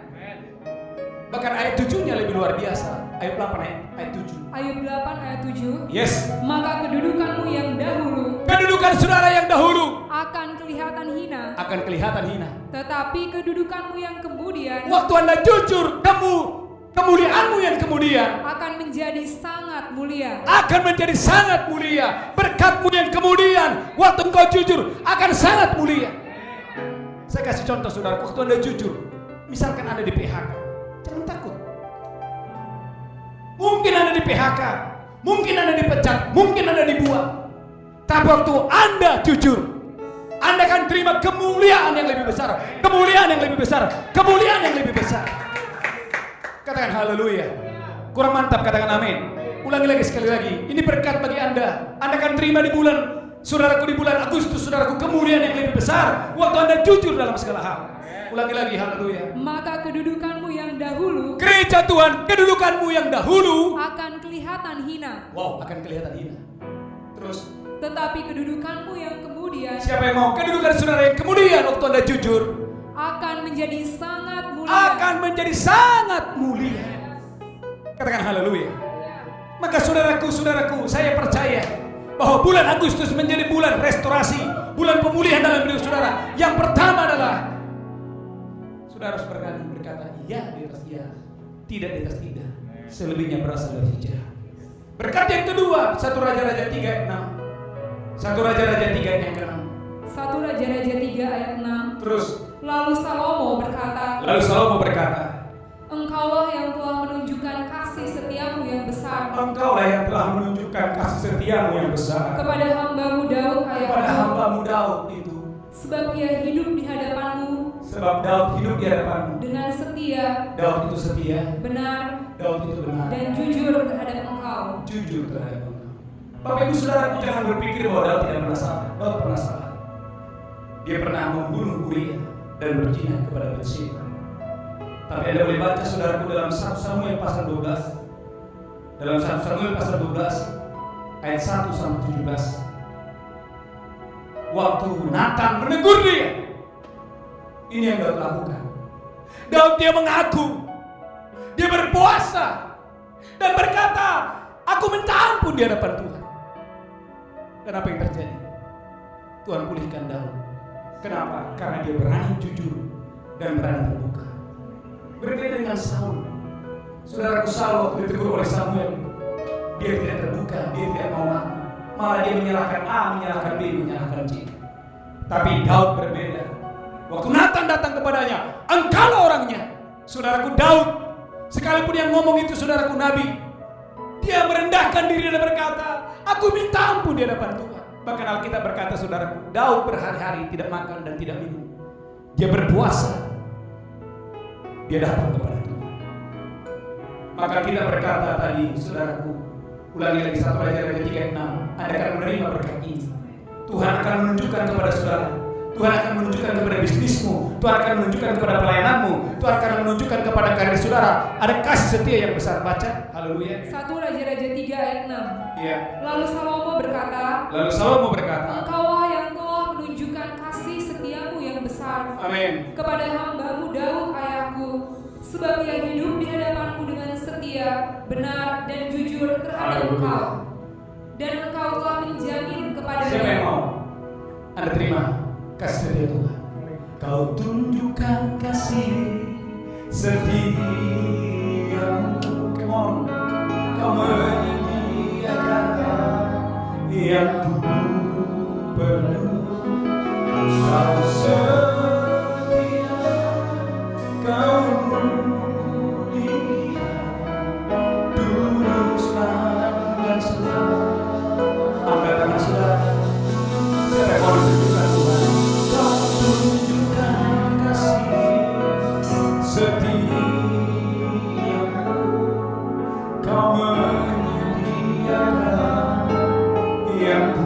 Bahkan ayat 7-nya lebih luar biasa. Ayub 8 ayat 7. Ayub 8 ayat 7. Yes. Maka kedudukanmu yang dahulu, Kedudukan saudara yang dahulu akan kelihatan hina. akan kelihatan hina. Tetapi kedudukanmu yang kemudian Waktu Anda jujur, kemuliaanmu yang kemudian akan menjadi sangat mulia. akan menjadi sangat mulia. Berkatmu yang kemudian, waktu engkau jujur, akan sangat mulia. Saya kasih contoh saudara, waktu Anda jujur, misalkan Anda di PHK, jangan takut. Mungkin Anda di PHK, mungkin Anda dipecat, mungkin Anda dibuang. Tapi waktu Anda jujur, Anda akan terima kemuliaan yang lebih besar, kemuliaan yang lebih besar, kemuliaan yang lebih besar. Katakan haleluya. Kurang mantap katakan amin. Ulangi lagi sekali lagi. Ini berkat bagi Anda. Anda akan terima di bulan, saudaraku, di bulan Agustus, saudaraku, kemuliaan yang lebih besar waktu Anda jujur dalam segala hal. Ulangi lagi, haleluya. Maka kedudukanmu yang dahulu, Gereja Tuhan, kedudukanmu yang dahulu akan kelihatan hina. wow, akan kelihatan hina. Terus, Tetapi kedudukanmu yang kemudian siapa yang mau kedudukan saudara yang kemudian waktu Anda jujur akan menjadi sangat mulia. akan menjadi sangat mulia. Katakan haleluya. Maka saudaraku, saya percaya bahwa bulan Agustus menjadi bulan restorasi, bulan pemulihan dalam hidup saudara. Yang pertama adalah saudara harus berkata ya di atas ya, tidak di atas tidak. Selebihnya berasal dari jahat. Berkat yang kedua, 1 Raja-Raja 3 ayat 6. 1 Raja-Raja 3 ayat yang ke-6. 1 Raja-Raja 3 ayat 6. Terus, Lalu Salomo berkata, lalu Salomo berkata, Engkaulah yang telah menunjukkan kasih setiamu yang besar Engkau lah yang telah menunjukkan kasih setiamu yang besar kepada hambamu Daud ayahku. kepada hambamu Daud itu. Sebab ia hidup di hadapanmu. Sebab Daud hidup di hadapanmu Dengan setia. Daud itu setia, Benar. Daud itu benar, Dan jujur terhadap engkau. jujur terhadap engkau. Bapak Ibu Saudaraku, jangan berpikir bahwa Daud tidak pernah salah. Daud pernah salah. Dia pernah membunuh Uria dan berzina kepada Bathsheba. Tapi Anda boleh baca saudaraku dalam 1 Samuel pasal 12. Dalam 1 Samuel pasal 12 ayat 1 sampai 17. Waktu Nathan menegur dia, ini yang Daud lakukan. Daud dia mengaku, dia berpuasa dan berkata, aku minta ampun di hadapan Tuhan. Dan apa yang terjadi? Tuhan pulihkan Daud. Kenapa? Karena dia berani jujur dan berani terbuka. Berbeda dengan Saul. Saudaraku, Saul waktu ditegur oleh Samuel, dia tidak terbuka, dia tidak mau ngaku. Malah dia menyalahkan A, menyalahkan B, menyalahkan C. Tapi Daud berbeda. Waktu Nathan datang kepadanya, engkaulah orangnya. Saudaraku, Daud, sekalipun yang ngomong itu saudaraku Nabi, dia merendahkan diri dan berkata, aku minta ampun di hadapan Tuhan. Bahkan Alkitab berkata, saudaraku, Daud berhari-hari tidak makan dan tidak minum. Dia berpuasa. Dia datang kepada Tuhan. Maka kita berkata tadi, saudaraku, ulangi lagi 1 Raja-Raja 3:6, Anda akan menerima berkat ini. Tuhan akan menunjukkan kepada saudara, Tuhan akan menunjukkan kepada bisnismu, Tuhan akan menunjukkan kepada pelayananmu, Tuhan akan menunjukkan kepada karir saudara ada kasih setia yang besar. Baca, haleluya. 1 Raja-Raja 3 ayat 6. Iya. Lalu Salomo berkata, engkaulah yang telah menunjukkan kasih setiamu yang besar. Amin. Kepada hambamu Daud ayahku, sebab ia hidup di hadapanmu dengan setia, benar dan jujur terhadap engkau. Dan engkau telah menjamin kepadanya. Siapa yang mau? Anda terima kasih setia Tuhan. Kau tunjukkan kasih setiamu. Come on. Kau menyediakan yang ku perlu. Kau setia, kau mulia, dulu, sekarang dan selalu. Angkat tangan saudara. Siapa yang mau tunjukkan Tuhan? Kau tunjukkan kasih setiamu. Kau menyediakan yang ku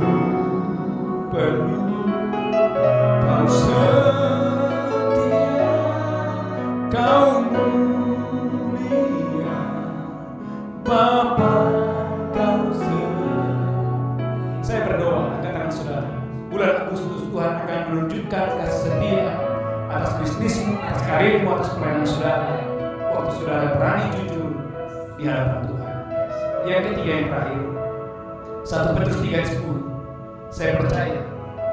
perlu. Kau setia, kau mulia, Bapa, kau setia. Saya berdoa, angkat tangan saudara. Bulan Agustus Tuhan akan menunjukkan kasih setia atas bisnismu, atas karirmu, atas pelayanan saudara. Waktu saudara berani jujur di hadapan Tuhan. Yang ketiga, yang terakhir, 1 Petrus 3:10. Saya percaya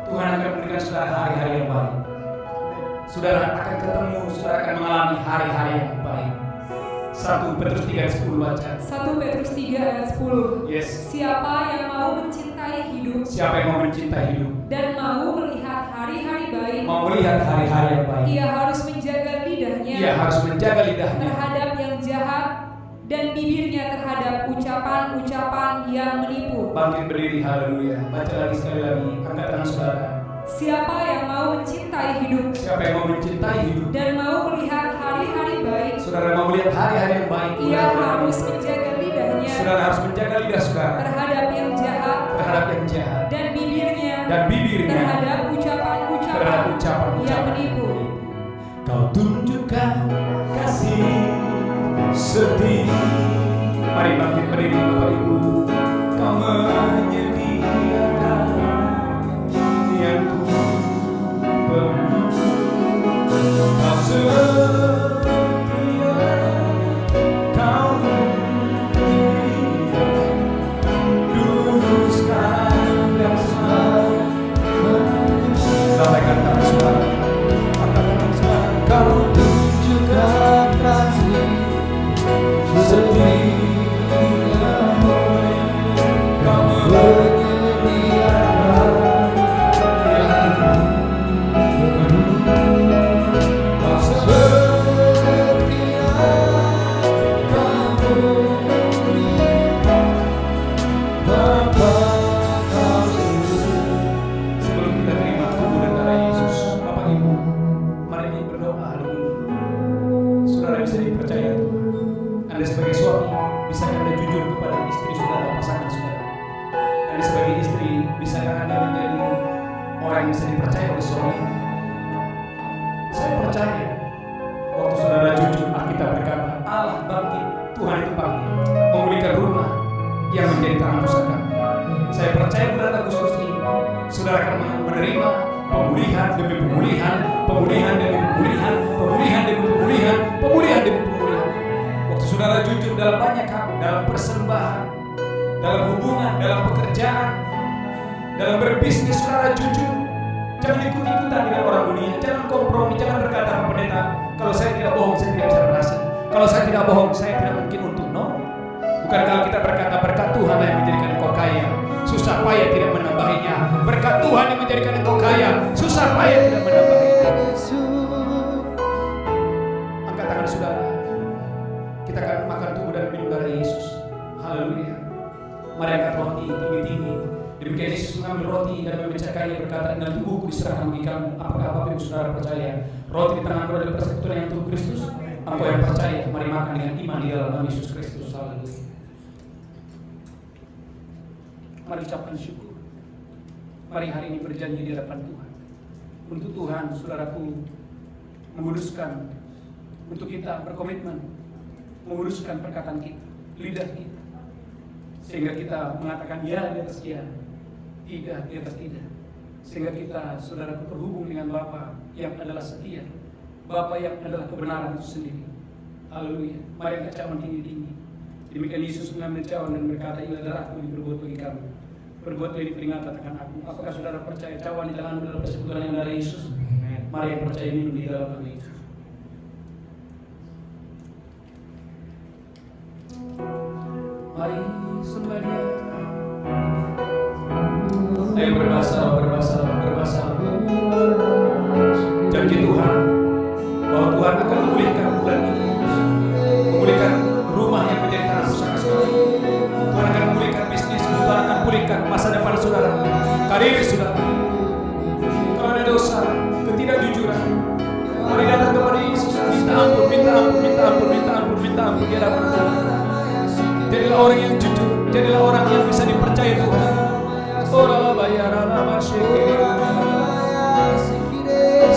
Tuhan akan memberikan saudara hari-hari yang baik. Saudara akan ketemu, saudara akan mengalami hari-hari yang baik. 1 Petrus 3:10 baca. 1 Petrus 3 ayat 10. Yes. Siapa yang mau mencintai hidup, Siapa yang mau mencintai hidup dan mau melihat hari-hari baik, mau melihat hari-hari yang baik, ia harus menjaga lidahnya ia harus menjaga lidahnya terhadap yang jahat dan bibirnya terhadap ucapan-ucapan yang menipu. Bangkit berdiri, haleluya. Baca lagi sekali lagi, angkat tangan saudara. Siapa yang mau mencintai hidup, Siapa yang mau mencintai hidup dan mau melihat hari-hari baik, saudara mau melihat hari-hari yang baik, ia harus menjaga lidahnya saudara harus menjaga lidah saudara terhadap yang jahat dan bibirnya terhadap ucapan-ucapan yang menipu. Kau tunjukkan kasih setia. Mari bangkit berdiri Bapak Ibu. Kau menyediakan yang ku perlu. Kau setia, kau mulia, dulu, sekarang dan selalu. Lambaikan tangan saudara. Kau tunjukkan kasih setiamu. Kau Anda sebagai istri, bisakah Anda menjadi orang yang bisa dipercaya oleh suami? Saya percaya. Waktu saudara jujur, Alkitab berkata, Allah bangkit, Tuhan itu bangkit, memulihkan rumah yang menjadi tanah pusaka. Saya percaya bulan Agustus ini, saudara akan menerima pemulihan demi pemulihan, pemulihan demi pemulihan, pemulihan demi pemulihan, pemulihan demi pemulihan. Waktu saudara jujur dalam banyak hal, dalam persembahan, dalam hubungan, dalam pekerjaan, dalam berbisnis, saudara jujur. Jangan ikut-ikutan dengan orang dunia, jangan kompromi, jangan berkata sama pendeta, kalau saya tidak bohong, saya tidak bisa berhasil. Kalau saya tidak bohong, saya tidak mungkin untung. No. Bukan kalau kita berkata berkat Tuhan yang menjadikan engkau kaya, susah payah tidak menambahinya. Berkat Tuhan yang menjadikan engkau kaya, susah payah tidak menambahinya. Angkat tangan saudara. Kita akan makan tubuh dan minum darah Yesus. Haleluya. Mari angkat roti tinggi-tinggi. Demikian Yesus mengambil roti dan memecahkannya berkata, dan tubuhku diserahkan bagi kamu. Apakah Bapak Ibu Saudara percaya? Roti di tanganku adalah persekutuan yang tubuh Kristus. Engkau yang percaya, mari makan dengan iman di dalam nama Yesus Kristus. Haleluya. Mari ucapkan syukur. Mari hari ini berjanji di hadapan Tuhan. Untuk Tuhan, saudaraku, menguduskan, untuk kita berkomitmen menguduskan perkataan kita, lidah kita, sehingga kita mengatakan ya di atas ya, tidak di atas tidak, sehingga kita, saudaraku, terhubung dengan Bapa yang adalah setia, Bapa yang adalah kebenaran itu sendiri. Haleluya. Mari angkat cawan tinggi-tinggi. Demikian Yesus mengambil cawan dan berkata, inilah darahku yang diperbuat bagi kamu. Perbuatlah ini peringatan akan aku. Apakah saudara percaya cawan di tanganmu adalah persekutuan yang dari Yesus? Mari yang percaya minum di dalam nama Yesus. Mari sembah Dia. Ayo berbahasa, berbahasa, berbahasa. Janji Tuhan bahwa Tuhan akan memulihkan bulan ini, memulihkan rumah yang menjadi tanah pusaka saudara. Tuhan akan memulihkan bisnis, Tuhan akan pulihkan masa depan saudara, karir saudara. Kalau ada dosa, ketidakjujuran, mari datang kepada Yesus, minta ampun, minta ampun, minta ampun, minta ampun, minta ampun di hadapan Tuhan. Jadilah orang yang jujur, jadilah orang yang bisa dipercaya Tuhan.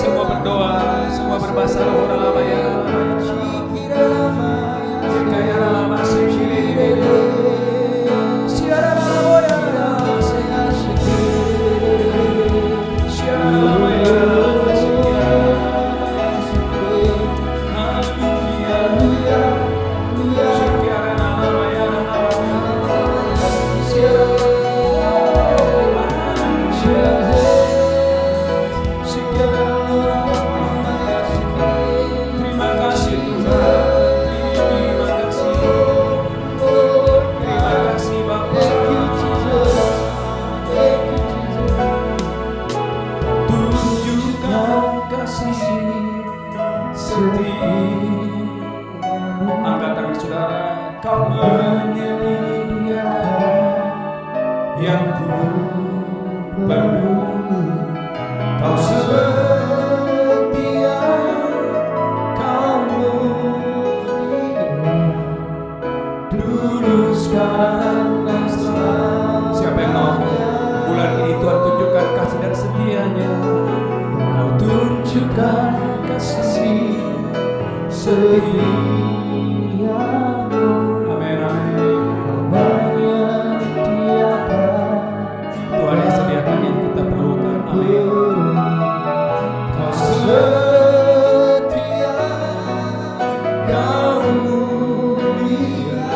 Semua berdoa, semua berbahasa roh. Angkat tangan saudara, kau menyediakan yang ku perlu, kau setia, kau mulia, dulu, sekarang, dan selamanya. Siapa yang mau bulan ini Tuhan tunjukkan kasih dan setianya? Kau tunjukkan kasih setiamu. Amin, amin. Tuhan yang sediakan yang kita perlukan. Amin. Kau setia, kau mulia,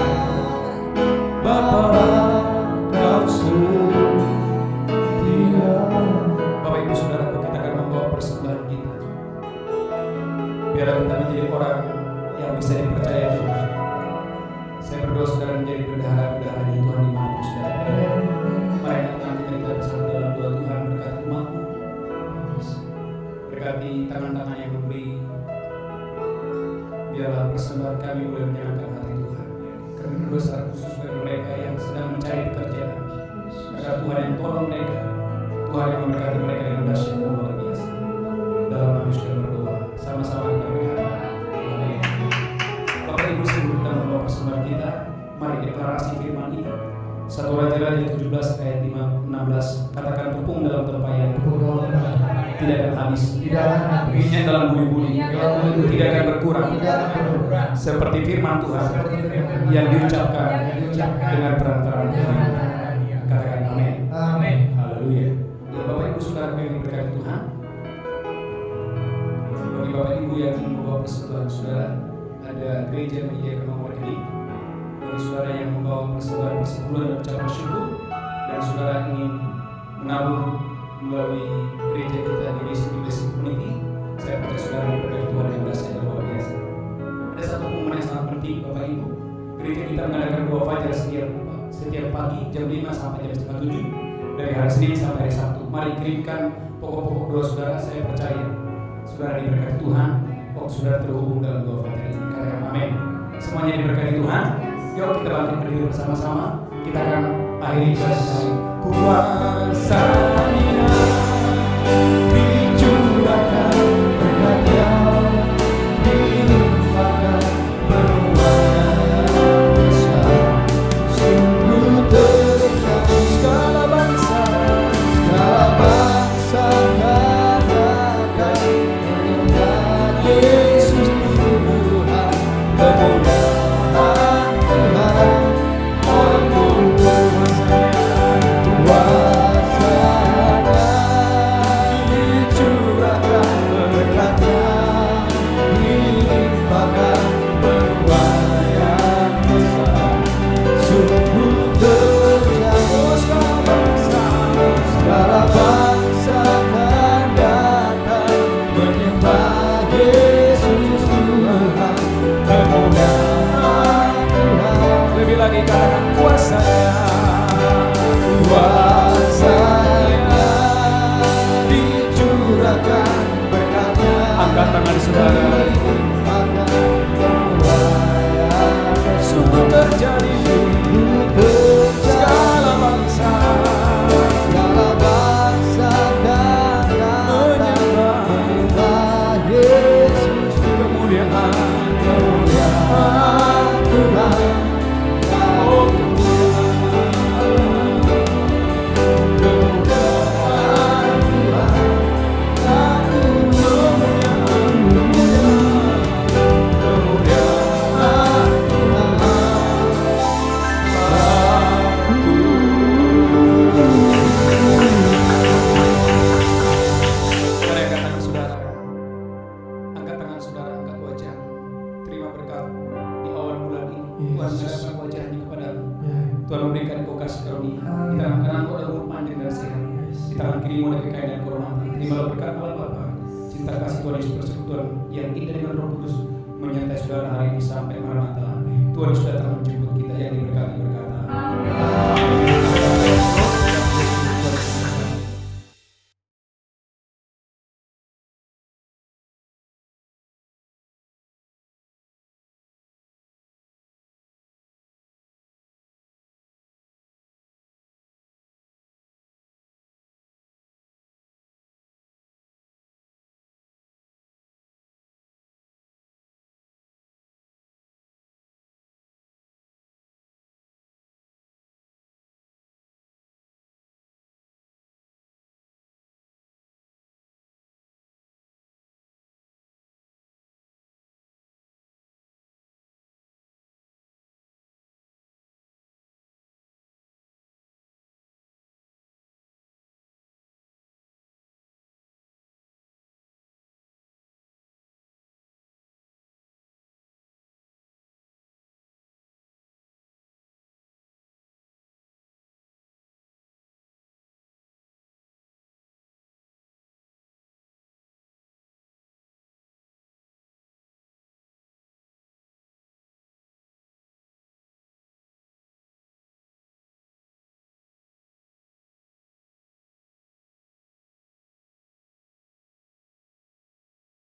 Bapa, kau setia. Bapak Ibu Saudaraku, kita akan membawa persembahan kita. Biar kita menjadi orang yang bisa dipercaya Tuhan. Saya berdoa saudara menjadi bendahara-bendaharanya Tuhan dimanapun saudara berada. Mari nanti kita bersama dalam doa. Tuhan berkati umatmu, berkati tangan-tangan yang memberi. Biarlah persembahan kami boleh menyenangkan hati Tuhan. Kami berdoa secara khusus bagi mereka yang sedang mencari pekerjaan, agar Tuhan yang tolong mereka, Tuhan yang memberkati mereka dengan dahsyat dan luar biasa. Dalam nama Yesus kita berdoa, sama-sama kita berkata, amin. Bapak Ibu, sebelum kita membawa persembahan kita, mari deklarasi firman ini. 1 Raja-Raja 17 ayat 16, katakan tepung dalam tempayan tidak akan habis, minyak dalam buli-buli tidak akan berkurang, seperti firman Tuhan yang diucapkan dengan perantaraan kami. Katakan amin. Amin. Haleluya. Ya, Bapak Ibu Saudara yang diberkati Tuhan, bagi Bapak Ibu yang ingin membawa persekutuan saudara, ada gereja yang menyediakan nomor rekening. Bagi saudara yang membawa persekutuan dan ucapan syukur, dan saudara ingin menabur melalui gereja kita di Mission Basic Community, saya percaya saudara diberkati Tuhan yang dahsyat dan luar biasa. Ada satu pengumuman yang sangat penting Bapak Ibu. Gereja kita mengadakan doa fajar setiap pagi jam 5 sampai jam 6:30 dari hari Senin sampai hari Sabtu. Mari kirimkan pokok-pokok doa saudara. Saya percaya saudara diberkati Tuhan waktu saudara terhubung dalam doa fajar ini. Katakan amin. Semuanya diberkati Tuhan. Yuk kita bangkit berdiri bersama-sama. Kita akan akhiri dengan kuasa dicurahkan berkat-Nya, dilimpahkan penuaian besar. Sungguh terang segala bangsa katakan menyembah Yesus Tuhan. Kemuliaan Tuhan, orang kuasanya dicurahkan berkat-Nya, dilimpahkan penuaian besar. Sungguh terjauh segala bangsa akan datang menyembah Yesus Tuhan. Kemuliaan Tuhan, lebih lagi katakan kuasanya dicurahkan berkat-Nya. Angkat tangan saudara. Sungguh terjadi segala bangsa menyembah Yesus. Kemuliaan Tuhan. Oh, Tuhan memberikan Engkau kasih karunia. Di tangan kanan Engkau ada umur panjang dan sehat. Di tangan kirimu ada kekayaan dan kehormatan. Terimalah berkat Allah Bapa, cinta kasih Tuhan Yesus, persekutuan yang indah dengan Roh Kudus menyertai saudara hari ini sampai Maranatha. Tuhan Yesus datang menjemput kita yang diberkati berkata.